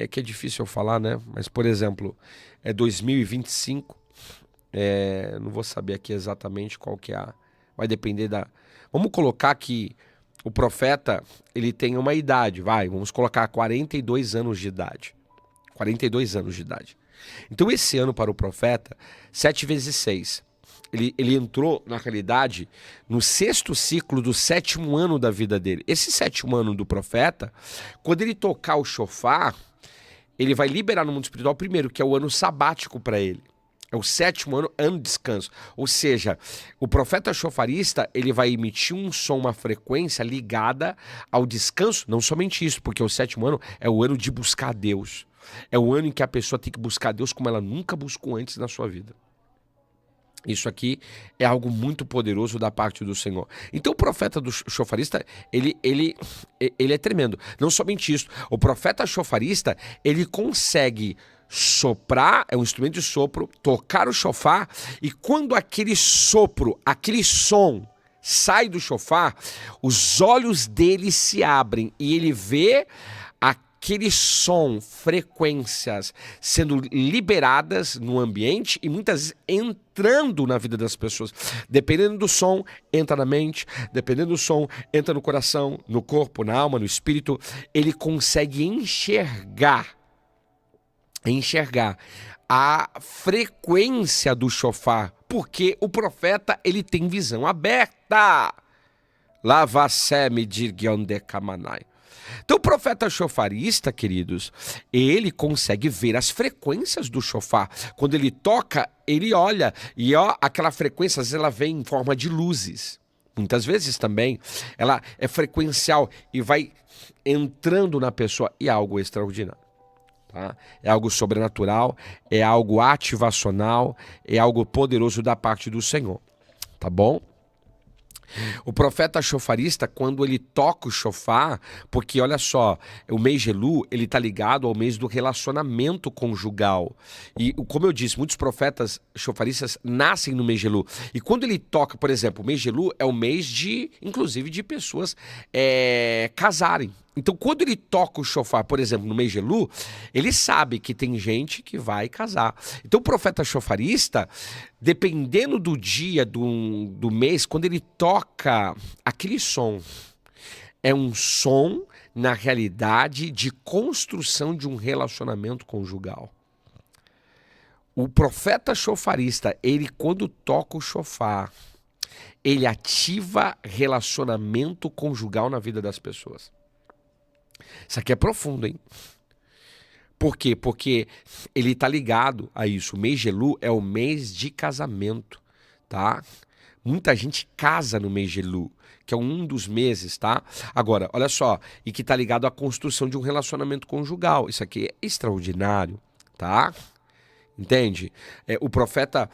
que é difícil eu falar, né? Mas, por exemplo, é 2025. Não vou saber aqui exatamente qual que é a... Vai depender da... Vamos colocar que o profeta, ele tem uma idade, vamos colocar 42 anos de idade. 42 anos de idade. Então, esse ano para o profeta, 7 vezes 6. Ele entrou, na realidade, no 6º ciclo do 7º ano da vida dele. Esse 7º ano do profeta, quando ele tocar o shofar, ele vai liberar no mundo espiritual primeiro, que é o ano sabático para ele. É o 7º ano de descanso. Ou seja, o profeta chofarista, ele vai emitir um som, uma frequência ligada ao descanso. Não somente isso, porque o 7º ano é o ano de buscar Deus. É o ano em que a pessoa tem que buscar Deus como ela nunca buscou antes na sua vida. Isso aqui é algo muito poderoso da parte do Senhor. Então o profeta do chofarista, ele é tremendo. Não somente isso, o profeta chofarista, ele consegue soprar, é um instrumento de sopro, tocar o chofar, e quando aquele sopro, aquele som sai do chofar, os olhos dele se abrem e ele vê aquele som, frequências sendo liberadas no ambiente e muitas vezes entrando na vida das pessoas. Dependendo do som, entra na mente, dependendo do som, entra no coração, no corpo, na alma, no espírito. Ele consegue enxergar a frequência do chofar, porque o profeta ele tem visão aberta. Lavasseme dirgionde kamanai. Então o profeta chofarista, queridos, ele consegue ver as frequências do chofar. Quando ele toca, ele olha e aquela frequência, às vezes ela vem em forma de luzes. Muitas vezes também ela é frequencial e vai entrando na pessoa e é algo extraordinário. Tá? É algo sobrenatural, é algo ativacional, é algo poderoso da parte do Senhor. Tá bom? O profeta chofarista, quando ele toca o chofar, porque olha só, o mês de Elu, ele está ligado ao mês do relacionamento conjugal. E como eu disse, muitos profetas chofaristas nascem no mês de Elu. E quando ele toca, por exemplo, o mês de Elu é o mês de, inclusive, de pessoas casarem. Então, quando ele toca o chofar, por exemplo, no mês de Elu, ele sabe que tem gente que vai casar. Então, o profeta chofarista, dependendo do dia, do mês, quando ele toca aquele som, é um som, na realidade, de construção de um relacionamento conjugal. O profeta chofarista, ele quando toca o chofar, ele ativa relacionamento conjugal na vida das pessoas. Isso aqui é profundo, hein? Por quê? Porque ele está ligado a isso. O mês de Elu é o mês de casamento, tá? Muita gente casa no mês de Elu, que é um dos meses, tá? Agora, olha só, e que está ligado à construção de um relacionamento conjugal. Isso aqui é extraordinário, tá? Entende? O profeta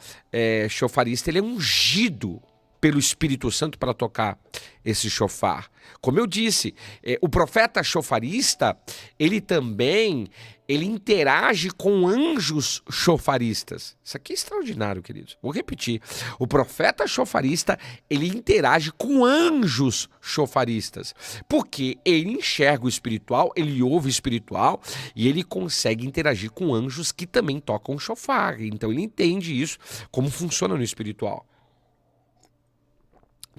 chofarista, ele é ungido pelo Espírito Santo para tocar esse chofar. Como eu disse, o profeta chofarista, ele também interage com anjos chofaristas. Isso aqui é extraordinário, queridos. Vou repetir. O profeta chofarista, ele interage com anjos chofaristas. Porque ele enxerga o espiritual, ele ouve o espiritual e ele consegue interagir com anjos que também tocam chofar. Então ele entende isso, como funciona no espiritual.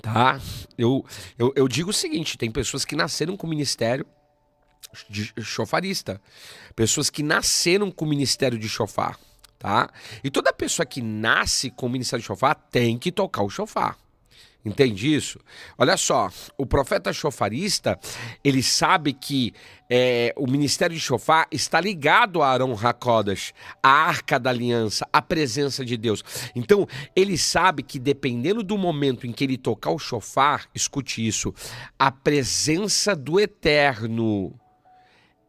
Tá? Eu digo o seguinte, tem pessoas que nasceram com o ministério de chofarista, pessoas que nasceram com o ministério de chofar, tá? E toda pessoa que nasce com o ministério de chofar tem que tocar o chofar. Entende isso? Olha só, o profeta chofarista, ele sabe que o ministério de chofar está ligado a Arão HaKodesh, a arca da aliança, a presença de Deus. Então, ele sabe que dependendo do momento em que ele tocar o chofar, escute isso, a presença do Eterno,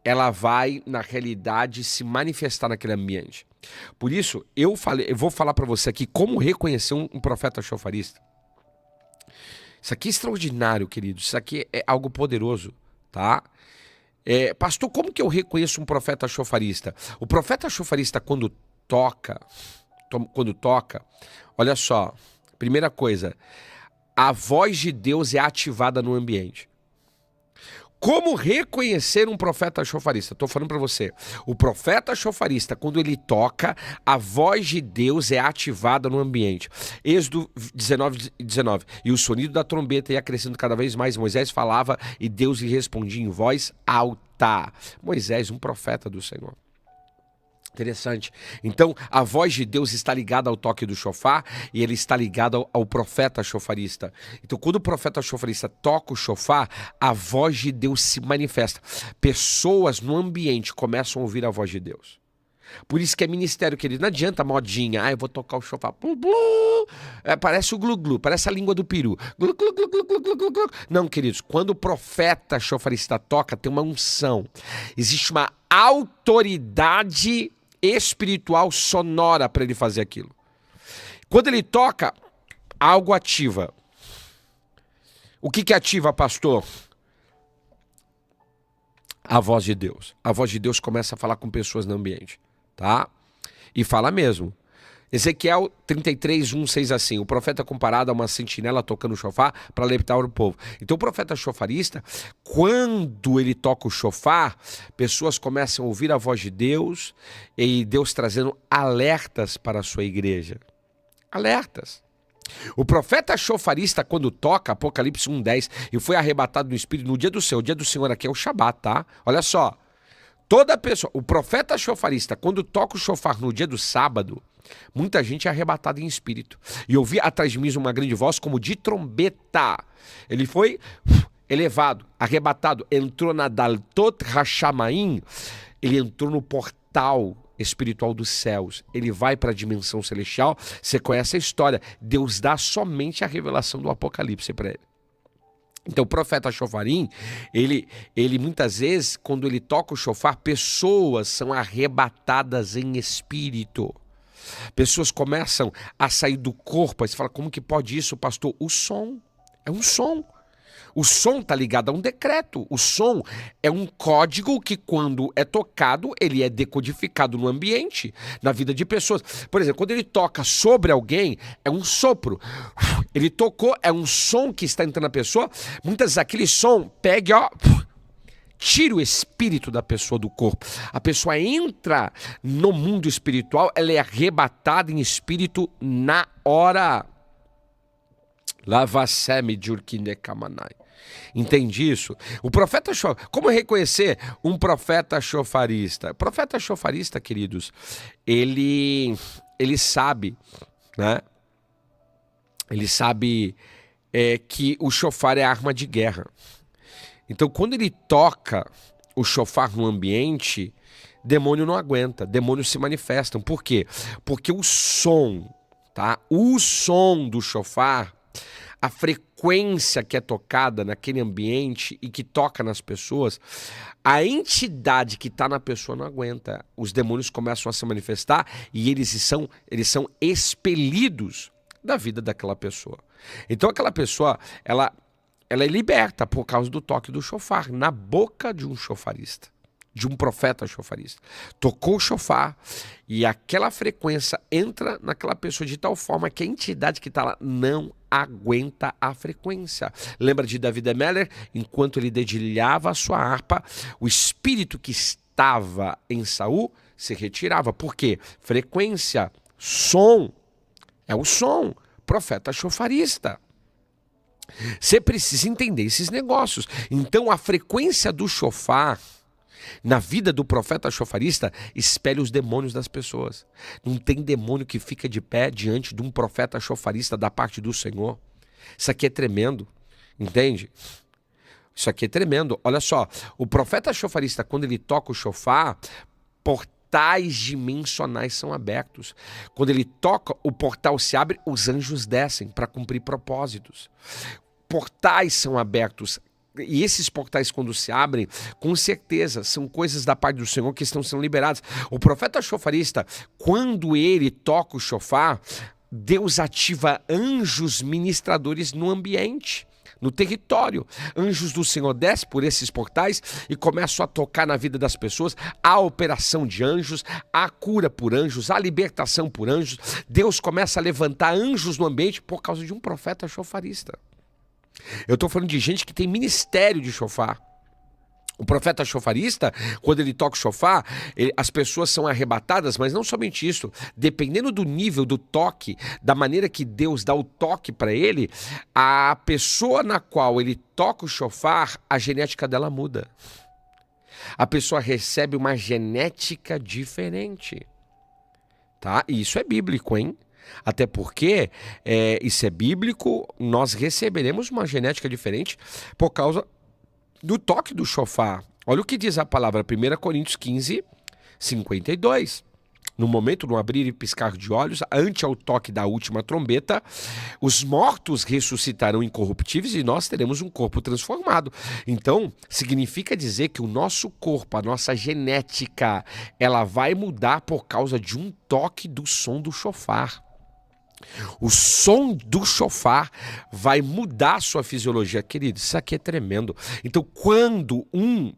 ela vai, na realidade, se manifestar naquele ambiente. Por isso, eu vou falar para você aqui como reconhecer um profeta chofarista. Isso aqui é extraordinário, querido. Isso aqui é algo poderoso, tá? Pastor, como que eu reconheço um profeta chofarista? O profeta chofarista, quando toca, olha só, primeira coisa, a voz de Deus é ativada no ambiente. Como reconhecer um profeta chofarista? Estou falando para você. O profeta chofarista, quando ele toca, a voz de Deus é ativada no ambiente. Êxodo 19. E o sonido da trombeta ia crescendo cada vez mais. Moisés falava e Deus lhe respondia em voz alta. Moisés, um profeta do Senhor. Interessante. Então, a voz de Deus está ligada ao toque do chofar e ele está ligado ao profeta chofarista. Então, quando o profeta chofarista toca o chofar, a voz de Deus se manifesta. Pessoas no ambiente começam a ouvir a voz de Deus. Por isso que é ministério, querido. Não adianta modinha. Eu vou tocar o chofar. Blu, blu. Parece o glu-glu, parece a língua do peru. Glu, glu, glu, glu, glu, glu, glu. Não, queridos. Quando o profeta chofarista toca, tem uma unção. Existe uma autoridade espiritual sonora para ele fazer aquilo. Quando ele toca, algo ativa. O que ativa, pastor? A voz de Deus. A voz de Deus começa a falar com pessoas no ambiente, tá? E fala mesmo. Ezequiel 33, 1, 6 assim, o profeta é comparado a uma sentinela tocando o chofar para alertar o povo. Então o profeta chofarista, quando ele toca o chofar, pessoas começam a ouvir a voz de Deus e Deus trazendo alertas para a sua igreja. Alertas. O profeta chofarista, quando toca, Apocalipse 1:10, e foi arrebatado no Espírito no dia do Senhor. O dia do Senhor aqui é o Shabat, tá? Olha só. Toda pessoa, o profeta chofarista, quando toca o chofar no dia do sábado, muita gente é arrebatada em espírito. E eu vi atrás de mim uma grande voz como de trombeta. Ele foi elevado, arrebatado, entrou na Daltot Hashamaim, ele entrou no portal espiritual dos céus. Ele vai para a dimensão celestial. Você conhece a história. Deus dá somente a revelação do Apocalipse para ele. Então o profeta chofarim, ele muitas vezes, quando ele toca o chofar, pessoas são arrebatadas em espírito. Pessoas começam a sair do corpo. Aí você fala, como que pode isso, pastor? O som, é um som. O som está ligado a um decreto. O som é um código que, quando é tocado, ele é decodificado no ambiente, na vida de pessoas. Por exemplo, quando ele toca sobre alguém, é um sopro. Ele tocou, é um som que está entrando na pessoa. Muitas vezes aquele som pega, ó, tira o espírito da pessoa do corpo. A pessoa entra no mundo espiritual, ela é arrebatada em espírito na hora. Lavasemi Jurkinekamanai. Entende isso? O profeta chofarista, como reconhecer um profeta chofarista? O profeta chofarista, queridos, ele sabe, né? Ele sabe que o chofar é arma de guerra. Então, quando ele toca o chofar no ambiente, demônio não aguenta, demônios se manifestam. Por quê? Porque o som, tá? O som do chofar, a frequência que é tocada naquele ambiente e que toca nas pessoas, a entidade que está na pessoa não aguenta. Os demônios começam a se manifestar e eles são expelidos da vida daquela pessoa. Então aquela pessoa, ela é liberta por causa do toque do chofar, na boca de um chofarista, de um profeta chofarista. Tocou o chofar e aquela frequência entra naquela pessoa de tal forma que a entidade que está lá não aguenta a frequência. Lembra de David Emeller? Enquanto ele dedilhava a sua harpa, o espírito que estava em Saul se retirava. Por quê? Frequência, som, é o som, profeta chofarista. Você precisa entender esses negócios. Então a frequência do chofar na vida do profeta chofarista espelha os demônios das pessoas. Não tem demônio que fica de pé diante de um profeta chofarista da parte do Senhor. Isso aqui é tremendo, entende? Isso aqui é tremendo. Olha só, o profeta chofarista, quando ele toca o chofar, portais dimensionais são abertos. Quando ele toca, o portal se abre, os anjos descem para cumprir propósitos. Portais são abertos. E esses portais, quando se abrem, com certeza, são coisas da parte do Senhor que estão sendo liberadas. O profeta chofarista, quando ele toca o chofar, Deus ativa anjos ministradores no ambiente. no território. Anjos do Senhor descem por esses portais e começam a tocar na vida das pessoas. Há operação de anjos, há cura por anjos, há libertação por anjos. Deus começa a levantar anjos no ambiente por causa de um profeta chofarista. Eu estou falando de gente que tem ministério de chofar. O profeta chofarista, quando ele toca o chofar, as pessoas são arrebatadas, mas não somente isso. Dependendo do nível do toque, da maneira que Deus dá o toque para ele, a pessoa na qual ele toca o chofar, a genética dela muda. A pessoa recebe uma genética diferente. Tá? E isso é bíblico, hein? Até porque isso é bíblico, nós receberemos uma genética diferente por causa do toque do chofar. Olha o que diz a palavra, 1 Coríntios 15, 52. No momento, no abrir e piscar de olhos, ante ao toque da última trombeta, os mortos ressuscitarão incorruptíveis e nós teremos um corpo transformado. Então, significa dizer que o nosso corpo, a nossa genética, ela vai mudar por causa de um toque do som do chofar. O som do chofar vai mudar a sua fisiologia. Querido, isso aqui é tremendo. Então, quando um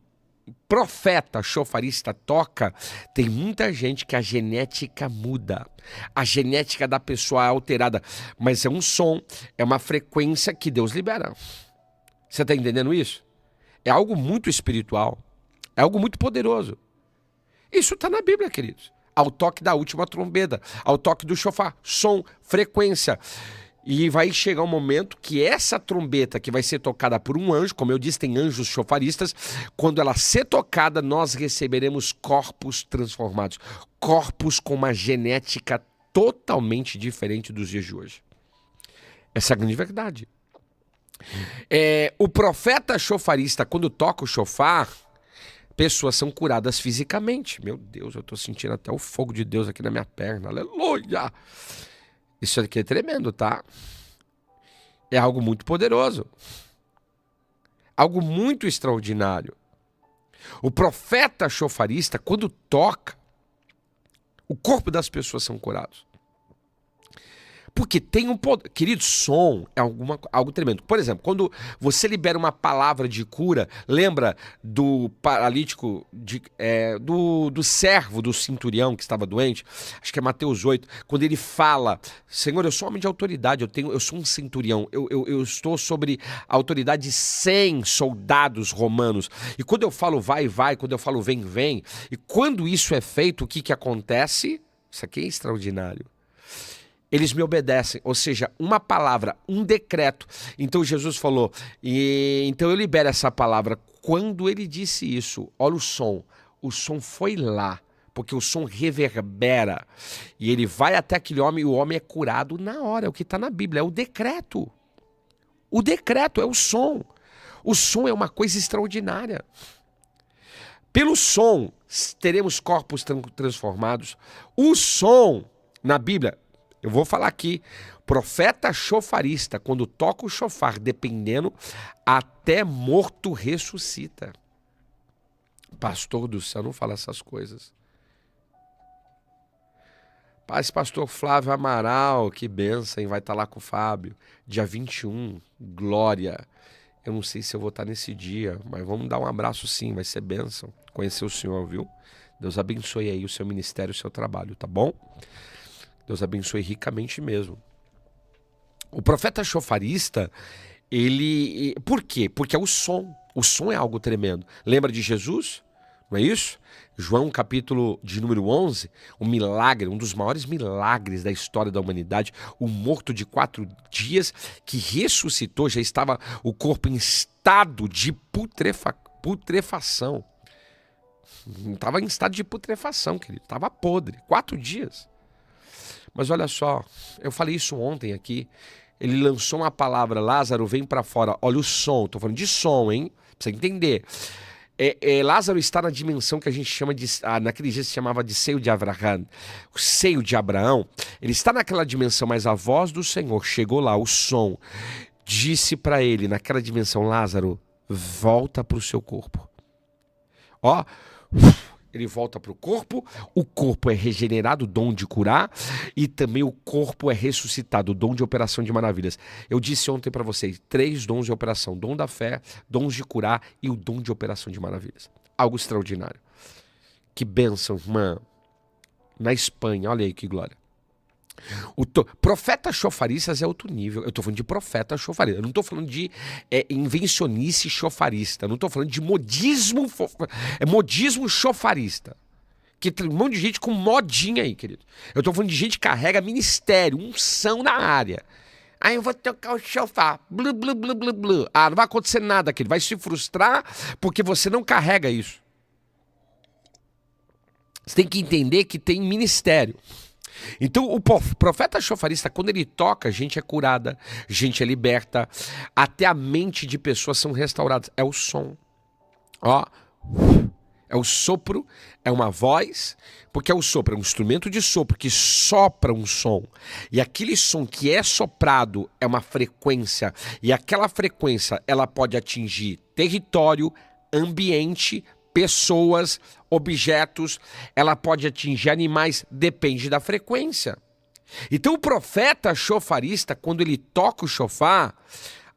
profeta chofarista toca, tem muita gente que a genética muda. A genética da pessoa é alterada. Mas é um som, é uma frequência que Deus libera. Você está entendendo isso? É algo muito espiritual. É algo muito poderoso. Isso está na Bíblia, queridos. Ao toque da última trombeta, ao toque do chofar, som, frequência. E vai chegar um momento que essa trombeta que vai ser tocada por um anjo, como eu disse, tem anjos chofaristas, quando ela ser tocada, nós receberemos corpos transformados, corpos com uma genética totalmente diferente dos dias de hoje. Essa é a grande verdade. O profeta chofarista, quando toca o chofar, pessoas são curadas fisicamente. Meu Deus, eu estou sentindo até o fogo de Deus aqui na minha perna. Aleluia! Isso aqui é tremendo, tá? É algo muito poderoso. Algo muito extraordinário. O profeta chofarista, quando toca, o corpo das pessoas são curados. Porque tem um poder. Querido, som é algo tremendo. Por exemplo, quando você libera uma palavra de cura, lembra do paralítico, do servo do centurião que estava doente? Acho que é Mateus 8. Quando ele fala, Senhor, eu sou homem de autoridade, eu sou um centurião, eu estou sobre a autoridade de 100 soldados romanos. E quando eu falo vai, quando eu falo vem. E quando isso é feito, o que acontece? Isso aqui é extraordinário. Eles me obedecem, ou seja, uma palavra, um decreto. Então Jesus falou, então eu libero essa palavra. Quando ele disse isso, olha o som foi lá, porque o som reverbera. E ele vai até aquele homem e o homem é curado na hora, é o que está na Bíblia, é o decreto. O decreto é o som. O som é uma coisa extraordinária. Pelo som, teremos corpos transformados. O som, na Bíblia, eu vou falar aqui, profeta chofarista, quando toca o chofar, dependendo, até morto ressuscita. Pastor do céu, não fala essas coisas. Paz, pastor Flávio Amaral, que bênção, vai estar lá com o Fábio. Dia 21, glória. Eu não sei se eu vou estar nesse dia, mas vamos dar um abraço sim, vai ser bênção. Conhecer o senhor, viu? Deus abençoe aí o seu ministério, o seu trabalho, tá bom? Deus abençoe ricamente mesmo. O profeta chofarista, ele... Por quê? Porque é o som. O som é algo tremendo. Lembra de Jesus? Não é isso? João, capítulo de número 11, um milagre, um dos maiores milagres da história da humanidade. O morto de 4 dias que ressuscitou, já estava o corpo em estado de putrefação. Não estava em estado de putrefação, querido. Estava podre. 4 dias. Mas olha só, eu falei isso ontem aqui, ele lançou uma palavra, Lázaro, vem para fora, olha o som, tô falando de som, hein, pra você entender. Lázaro está na dimensão que a gente chama de, naquele dia se chamava de seio de Abraão, o seio de Abraão, ele está naquela dimensão, mas a voz do Senhor chegou lá, o som, disse para ele, naquela dimensão, Lázaro, volta para o seu corpo. Ó, ele volta para o corpo é regenerado, o dom de curar, e também o corpo é ressuscitado, o dom de operação de maravilhas. Eu disse ontem para vocês, 3 dons de operação, dom da fé, dons de curar e o dom de operação de maravilhas. Algo extraordinário. Que bênção, irmã. Na Espanha, olha aí que glória. Profetas chofaristas é outro nível. Eu estou falando de profeta chofarista. Eu não estou falando de invencionice chofarista. Eu não estou falando de modismo. É modismo chofarista. Que tem um monte de gente com modinha aí, querido. Eu estou falando de gente que carrega ministério, unção na área. Aí eu vou tocar o chofar. Blu, blu, blu, blu, blu. Ah, não vai acontecer nada, querido. Vai se frustrar porque você não carrega isso. Você tem que entender que tem ministério. Então o profeta chofarista, quando ele toca, gente é curada, gente é liberta, até a mente de pessoas são restauradas. É o som, ó, é o sopro, é uma voz, porque é o sopro, é um instrumento de sopro que sopra um som, e aquele som que é soprado é uma frequência, e aquela frequência ela pode atingir território, ambiente, pessoas, objetos, ela pode atingir animais, depende da frequência. Então o profeta chofarista, quando ele toca o chofar,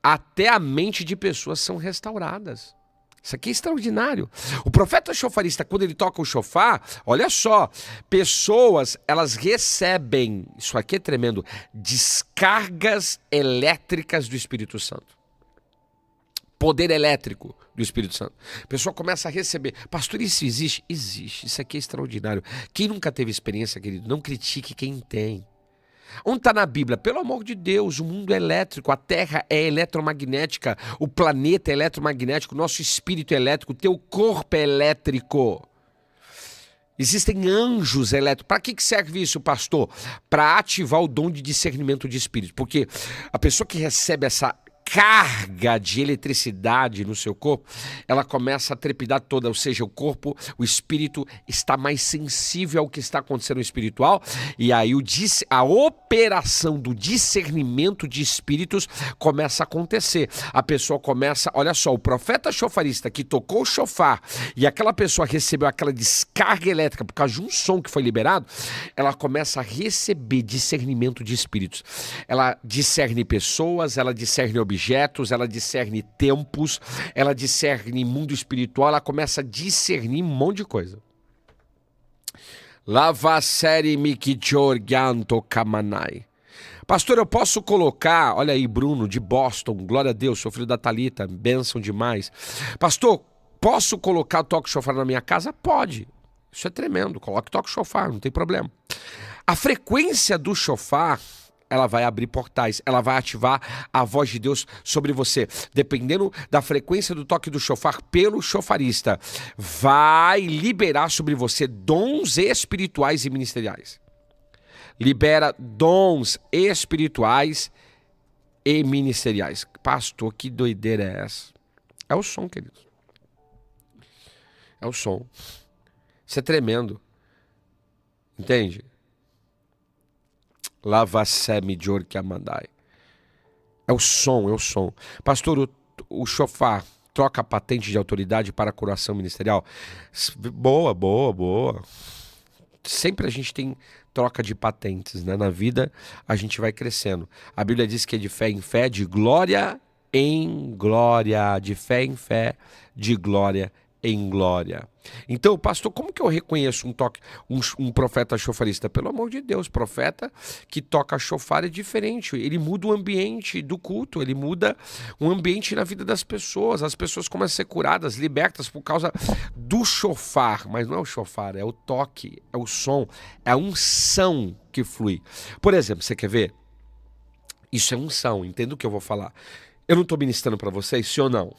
até a mente de pessoas são restauradas. Isso aqui é extraordinário. O profeta chofarista, quando ele toca o chofar, olha só, pessoas, elas recebem, isso aqui é tremendo, descargas elétricas do Espírito Santo. Poder elétrico do Espírito Santo. A pessoa começa a receber. Pastor, isso existe? Existe. Isso aqui é extraordinário. Quem nunca teve experiência, querido, não critique quem tem. Onde está na Bíblia? Pelo amor de Deus, o mundo é elétrico, a Terra é eletromagnética, o planeta é eletromagnético, o nosso espírito é elétrico, o teu corpo é elétrico. Existem anjos elétricos. Para que serve isso, pastor? Para ativar o dom de discernimento de espírito. Porque a pessoa que recebe essa carga de eletricidade no seu corpo, ela começa a trepidar toda, ou seja, o corpo, o espírito está mais sensível ao que está acontecendo no espiritual, e aí a operação do discernimento de espíritos começa a acontecer. A pessoa começa, olha só, o profeta chofarista que tocou o chofar e aquela pessoa recebeu aquela descarga elétrica por causa de um som que foi liberado, ela começa a receber discernimento de espíritos. Ela discerne pessoas, ela discerne objetos, ela discerne tempos, ela discerne mundo espiritual, ela começa a discernir um monte de coisa. Lavaseri Mikijorganto Kamanai. Pastor, eu posso colocar, olha aí, Bruno, de Boston, glória a Deus, sou filho da Thalita, bênção demais. Pastor, posso colocar o toque chofar na minha casa? Pode. Isso é tremendo, coloque o toque chofar, não tem problema. A frequência do chofar, ela vai abrir portais, ela vai ativar a voz de Deus sobre você. Dependendo da frequência do toque do chofar pelo chofarista, vai liberar sobre você dons espirituais e ministeriais. Libera dons espirituais e ministeriais. Pastor, que doideira é essa? É o som, queridos. É o som. Isso é tremendo. Entende? Lavasemi Jorkiamandai. É o som, é o som. Pastor, o chofar troca a patente de autoridade para a curação ministerial? Boa, boa, boa. Sempre a gente tem troca de patentes, né? Na vida a gente vai crescendo. A Bíblia diz que é de fé em fé, de glória em glória, de fé em fé, de glória em glória. Então, pastor, como que eu reconheço um profeta chofarista? Pelo amor de Deus, profeta que toca chofar é diferente. Ele muda o ambiente do culto, ele muda o ambiente na vida das pessoas. As pessoas começam a ser curadas, libertas por causa do chofar. Mas não é o chofar, é o toque, é o som, é a unção que flui. Por exemplo, você quer ver? Isso é unção, entenda o que eu vou falar. Eu não estou ministrando para vocês, sim ou não?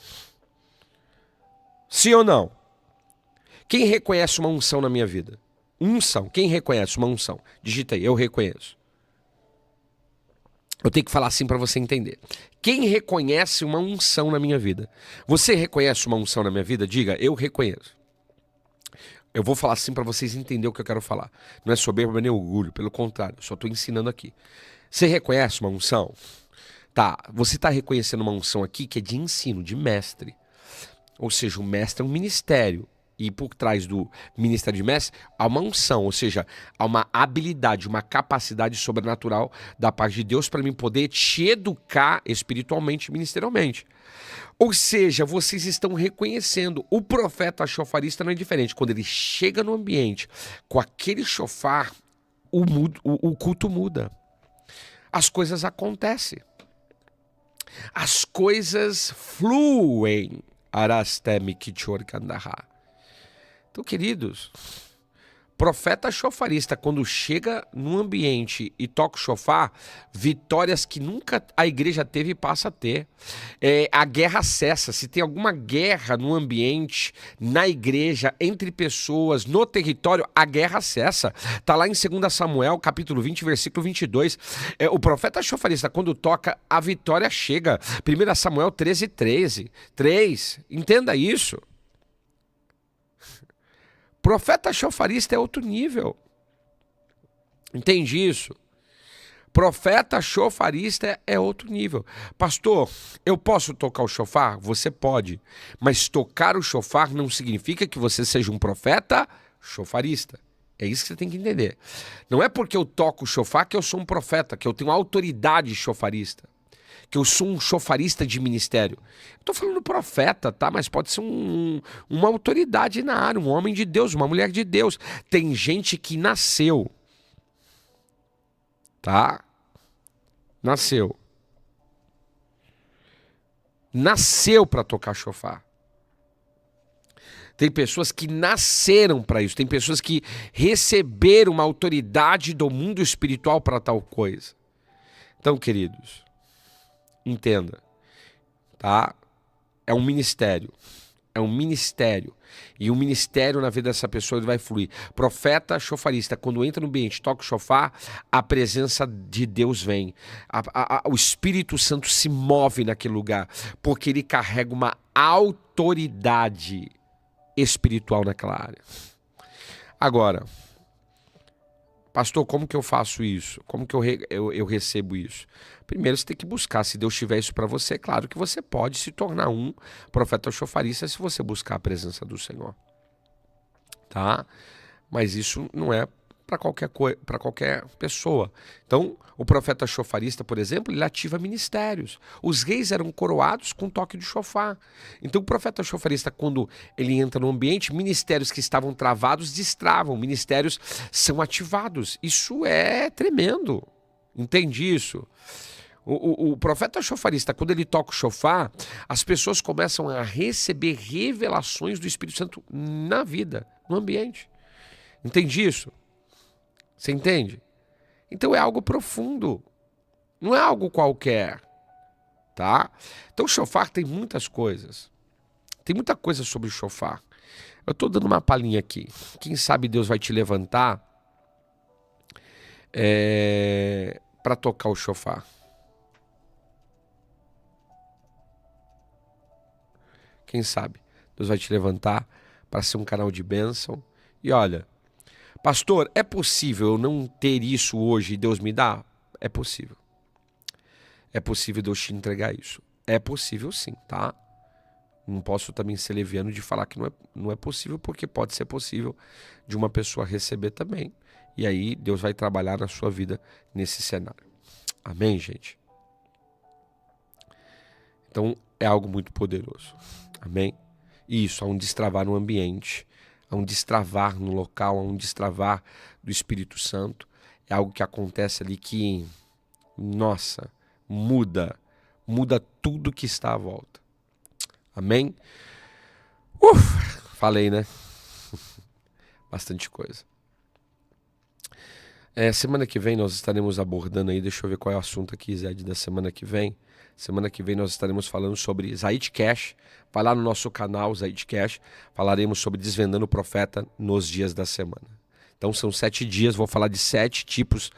Sim ou não? Quem reconhece uma unção na minha vida? Unção. Quem reconhece uma unção? Digita aí, eu reconheço. Eu tenho que falar assim para você entender. Quem reconhece uma unção na minha vida? Você reconhece uma unção na minha vida? Diga, eu reconheço. Eu vou falar assim para vocês entenderem o que eu quero falar. Não é soberba nem orgulho, pelo contrário, eu só estou ensinando aqui. Você reconhece uma unção? Tá, você está reconhecendo uma unção aqui que é de ensino, de mestre. Ou seja, o mestre é um ministério E por trás do ministério de mestre, há uma unção, ou seja, há uma habilidade, uma capacidade sobrenatural da parte de Deus para mim poder te educar espiritualmente e ministerialmente. Ou seja, vocês estão reconhecendo, o profeta chofarista não é diferente. Quando ele chega no ambiente com aquele chofar, o culto muda. As coisas acontecem. As coisas fluem. Arastemi kichor kandaha. Então, queridos, profeta chofarista, quando chega num ambiente e toca o chofar, vitórias que nunca a igreja teve e passa a ter. A guerra cessa. Se tem alguma guerra no ambiente, na igreja, entre pessoas, no território, a guerra cessa. Está lá em 2 Samuel, capítulo 20, versículo 22. O profeta chofarista, quando toca, a vitória chega. 1 Samuel 13, 3. Entenda isso. Profeta chofarista é outro nível. Entende isso? Profeta chofarista é outro nível. Pastor, eu posso tocar o chofar? Você pode. Mas tocar o chofar não significa que você seja um profeta chofarista. É isso que você tem que entender. Não é porque eu toco o chofar que eu sou um profeta, que eu tenho autoridade chofarista, que eu sou um chofarista de ministério. Estou falando profeta, tá? Mas pode ser uma autoridade na área, um homem de Deus, uma mulher de Deus. Tem gente que nasceu, tá? Nasceu para tocar chofar. Tem pessoas que nasceram para isso. Tem pessoas que receberam uma autoridade do mundo espiritual para tal coisa. Então, queridos, entenda, tá? É um ministério. É um ministério. E o ministério na vida dessa pessoa ele vai fluir. Profeta chofarista, quando entra no ambiente, toca o chofar, a presença de Deus vem. O Espírito Santo se move naquele lugar, porque ele carrega uma autoridade espiritual naquela área. Agora, pastor, como que eu faço isso? Como que eu recebo isso? Primeiro você tem que buscar, se Deus tiver isso para você, claro que você pode se tornar um profeta chofarista se você buscar a presença do Senhor. Tá? Mas isso não é para qualquer pessoa. Então, o profeta chofarista, por exemplo, ele ativa ministérios. Os reis eram coroados com toque de chofar. Então, o profeta chofarista, quando ele entra no ambiente, ministérios que estavam travados destravam, ministérios são ativados. Isso é tremendo. Entende isso? O profeta chofarista, quando ele toca o chofar, as pessoas começam a receber revelações do Espírito Santo na vida, no ambiente. Entende isso? Você entende? Então é algo profundo. Não é algo qualquer. Tá? Então o chofar tem muitas coisas. Tem muita coisa sobre o chofar. Eu estou dando uma palhinha aqui. Quem sabe Deus vai te levantar para tocar o chofar. Quem sabe Deus vai te levantar para ser um canal de bênção. E olha, pastor, é possível eu não ter isso hoje e Deus me dá? É possível. É possível Deus te entregar isso. É possível sim, tá? Não posso também ser leviano de falar que não é possível, porque pode ser possível de uma pessoa receber também. E aí Deus vai trabalhar na sua vida nesse cenário. Amém, gente? Então é algo muito poderoso. Amém? Isso, há um destravar no ambiente, há um destravar no local, há um destravar do Espírito Santo. É algo que acontece ali que, nossa, muda tudo que está à volta. Amém? Falei, né? Bastante coisa. Semana que vem nós estaremos abordando aí, deixa eu ver qual é o assunto aqui, Zed, da semana que vem. Semana que vem nós estaremos falando sobre Zaid Cash. Vai lá no nosso canal, Zaid Cash. Falaremos sobre desvendando o profeta nos dias da semana. Então são 7 dias, vou falar de 7 tipos.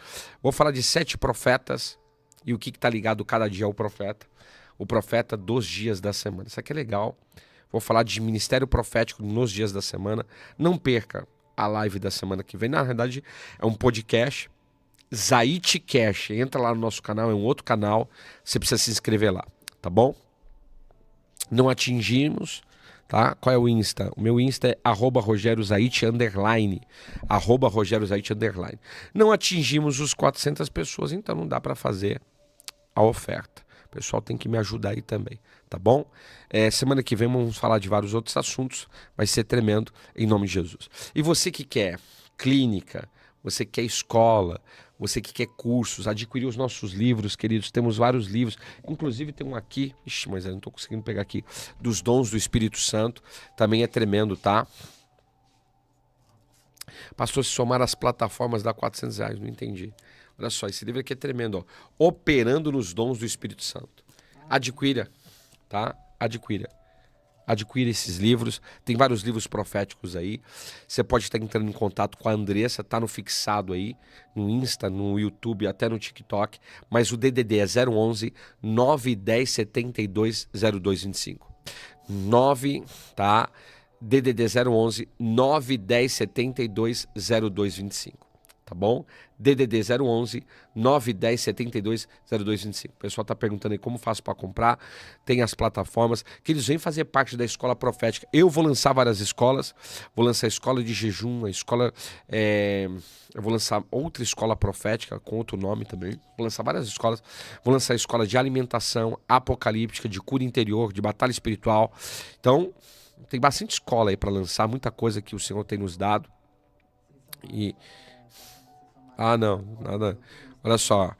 Vou falar de 7 profetas e o que está ligado cada dia ao profeta. O profeta dos dias da semana. Isso aqui é legal. Vou falar de ministério profético nos dias da semana. Não perca a live da semana que vem. Na verdade, é um podcast. Zaid Cash. Entra lá no nosso canal, é um outro canal. Você precisa se inscrever lá, tá bom? Não atingimos tá? Qual é o Insta? O meu Insta é @RogérioZait_. @RogérioZait_. Não atingimos os 400 pessoas, então não dá para fazer a oferta. O pessoal tem que me ajudar aí também, tá bom? Semana que vem vamos falar de vários outros assuntos, vai ser tremendo, em nome de Jesus. E você que quer clínica, você que quer escola, você que quer cursos, adquirir os nossos livros, queridos, temos vários livros, inclusive tem um aqui, mas eu não estou conseguindo pegar aqui, dos dons do Espírito Santo, também é tremendo, tá? Pastor, se somar as plataformas dá R$400, não entendi. Olha só, esse livro aqui é tremendo, ó. Operando nos dons do Espírito Santo. Adquira, tá? Adquira esses livros, tem vários livros proféticos aí. Você pode estar entrando em contato com a Andressa, tá no fixado aí, no Insta, no YouTube, até no TikTok, mas o DDD é 011 910 72 0225. 9, tá? DDD 011 910 72 0225. Tá bom? DDD 011 910 72 0225. O pessoal está perguntando aí como faço para comprar. Tem as plataformas que eles vêm fazer parte da escola profética. Eu vou lançar várias escolas. Vou lançar a escola de jejum, a escola. Eu vou lançar outra escola profética com outro nome também. Vou lançar várias escolas. Vou lançar a escola de alimentação apocalíptica, de cura interior, de batalha espiritual. Então, tem bastante escola aí para lançar, muita coisa que o Senhor tem nos dado. Não, nada. Olha só,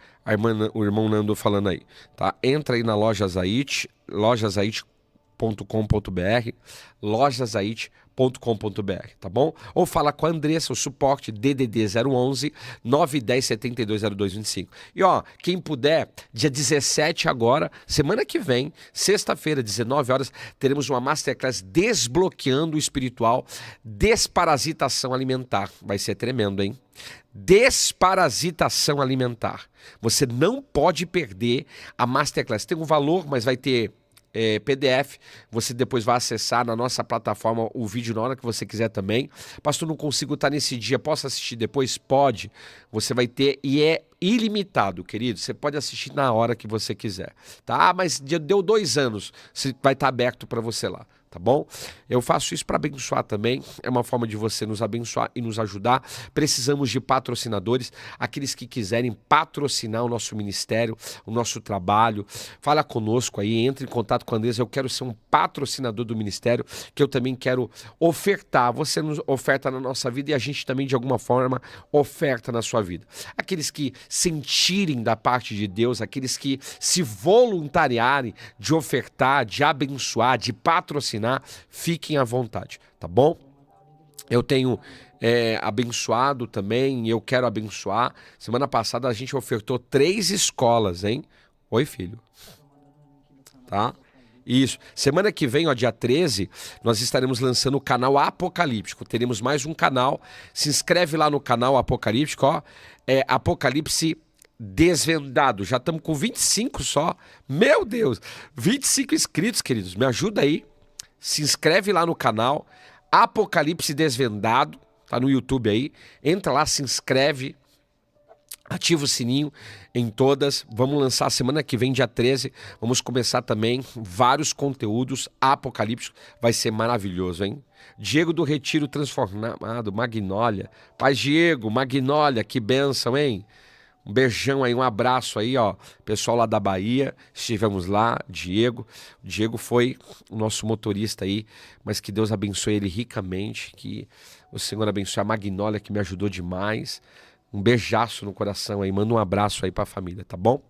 o irmão Nando falando aí, tá? Entra aí na loja Zait, lojazait.com.br, lojazait.com.br, tá bom? Ou fala com a Andressa, o suporte DDD 011 910 72 0225. E ó, quem puder, dia 17 agora, semana que vem, sexta-feira, 19 horas, teremos uma masterclass desbloqueando o espiritual, desparasitação alimentar. Vai ser tremendo, hein? Desparasitação alimentar. Você não pode perder a masterclass. Tem um valor, mas vai ter PDF, você depois vai acessar na nossa plataforma o vídeo na hora que você quiser também. Pastor, não consigo estar nesse dia, posso assistir depois? Pode, você vai ter e é ilimitado, querido, você pode assistir na hora que você quiser, tá? Mas deu 2 anos, vai estar aberto para você lá. Tá bom? Eu faço isso para abençoar também, é uma forma de você nos abençoar e nos ajudar. Precisamos de patrocinadores, aqueles que quiserem patrocinar o nosso ministério, o nosso trabalho, fala conosco aí, entre em contato com a Andressa. Eu quero ser um patrocinador do ministério, que eu também quero ofertar. Você nos oferta na nossa vida e a gente também de alguma forma oferta na sua vida. Aqueles que sentirem da parte de Deus, aqueles que se voluntariarem de ofertar, de abençoar, de patrocinar, fiquem à vontade, tá bom? Eu tenho abençoado também, eu quero abençoar. Semana passada a gente ofertou 3 escolas, hein? Oi, filho. Tá? Isso. Semana que vem, ó, dia 13, nós estaremos lançando o canal Apocalíptico. Teremos mais um canal. Se inscreve lá no canal Apocalíptico, ó. Apocalipse Desvendado. Já estamos com 25 só. Meu Deus! 25 inscritos, queridos. Me ajuda aí. Se inscreve lá no canal Apocalipse Desvendado, tá no YouTube aí. Entra lá, se inscreve, ativa o sininho em todas. Vamos lançar semana que vem, dia 13. Vamos começar também vários conteúdos apocalípticos. Vai ser maravilhoso, hein? Diego do Retiro Transformado, Magnólia. Pai Diego, Magnólia, que bênção, hein? Um beijão aí, um abraço aí, ó, pessoal lá da Bahia, estivemos lá, Diego. O Diego foi o nosso motorista aí, mas que Deus abençoe ele ricamente, que o Senhor abençoe a Magnólia, que me ajudou demais. Um beijaço no coração aí, manda um abraço aí pra família, tá bom?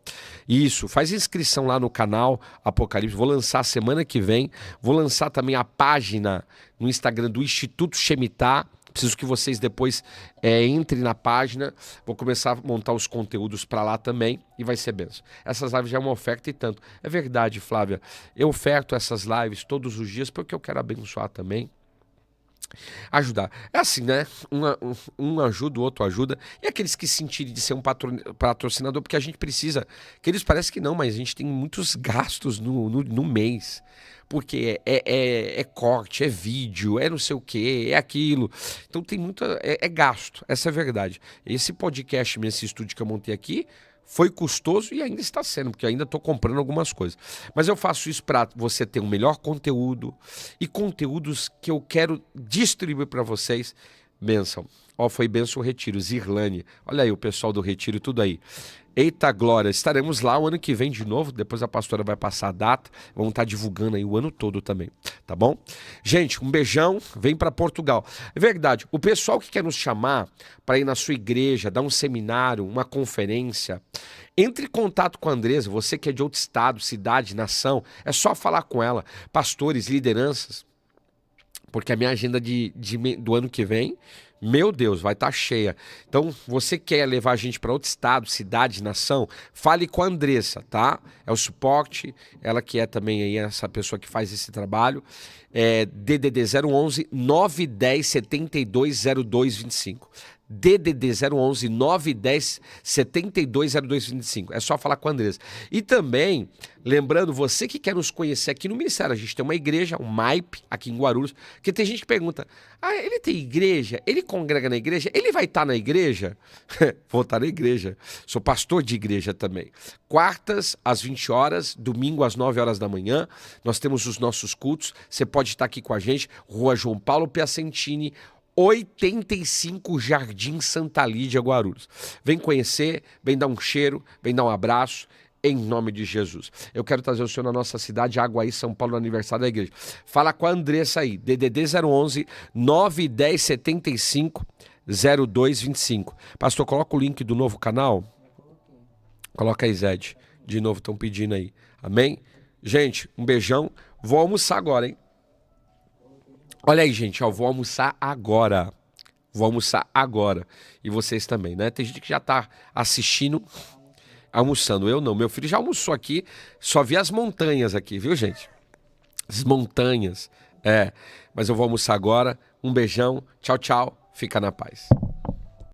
Isso, faz inscrição lá no canal Apocalipse, vou lançar semana que vem, vou lançar também a página no Instagram do Instituto Shemitah. Preciso que vocês depois entrem na página. Vou começar a montar os conteúdos para lá também e vai ser benção. Essas lives já é uma oferta e tanto. É verdade, Flávia. Eu oferto essas lives todos os dias porque eu quero abençoar também. Ajudar. É assim, né? Um ajuda, o outro ajuda. E aqueles que sentirem de ser um patrocinador, porque a gente precisa, que eles parecem que não, mas a gente tem muitos gastos no mês. Porque é corte, é vídeo, é não sei o que, é aquilo. Então tem muita. É gasto, essa é a verdade. Esse podcast, esse estúdio que eu montei aqui, Foi custoso e ainda está sendo, porque eu ainda estou comprando algumas coisas. Mas eu faço isso para você ter um melhor conteúdo e conteúdos que eu quero distribuir para vocês. Bênção. Ó, foi bênção o Retiro, Zirlane. Olha aí o pessoal do Retiro, tudo aí. Eita glória, estaremos lá o ano que vem de novo, depois a pastora vai passar a data, vamos estar divulgando aí o ano todo também, tá bom? Gente, um beijão, vem para Portugal. É verdade, o pessoal que quer nos chamar para ir na sua igreja, dar um seminário, uma conferência, entre em contato com a Andresa, você que é de outro estado, cidade, nação, é só falar com ela, pastores, lideranças, porque a minha agenda do ano que vem, meu Deus, vai estar cheia. Então, você quer levar a gente para outro estado, cidade, nação, fale com a Andressa, tá? É o suporte, ela que é também aí essa pessoa que faz esse trabalho. É DDD 011 910 720225. DDD 011 910 720225. É só falar com a Andressa. E também, lembrando, você que quer nos conhecer aqui no Ministério, a gente tem uma igreja, um MAIP, aqui em Guarulhos, que tem gente que pergunta, ele tem igreja? Ele congrega na igreja? Ele vai estar na igreja? Vou estar na igreja. Sou pastor de igreja também. Quartas, às 20 horas, domingo, às 9 horas da manhã, nós temos os nossos cultos. Você pode estar aqui com a gente, Rua João Paulo Piacentini, 85 Jardim Santa Lídia, Guarulhos. Vem conhecer, vem dar um cheiro, vem dar um abraço, em nome de Jesus. Eu quero trazer o senhor na nossa cidade, Aguaí, São Paulo, no aniversário da igreja. Fala com a Andressa aí, DDD 011 910 75 0225. Pastor, coloca o link do novo canal. Coloca aí, Zed. De novo, estão pedindo aí. Amém? Gente, um beijão. Vou almoçar agora, hein? Olha aí, gente, ó, vou almoçar agora. Vou almoçar agora. E vocês também, né? Tem gente que já tá assistindo, almoçando. Eu não. Meu filho já almoçou aqui. Só vi as montanhas aqui, viu, gente? As montanhas. Mas eu vou almoçar agora. Um beijão. Tchau, tchau. Fica na paz.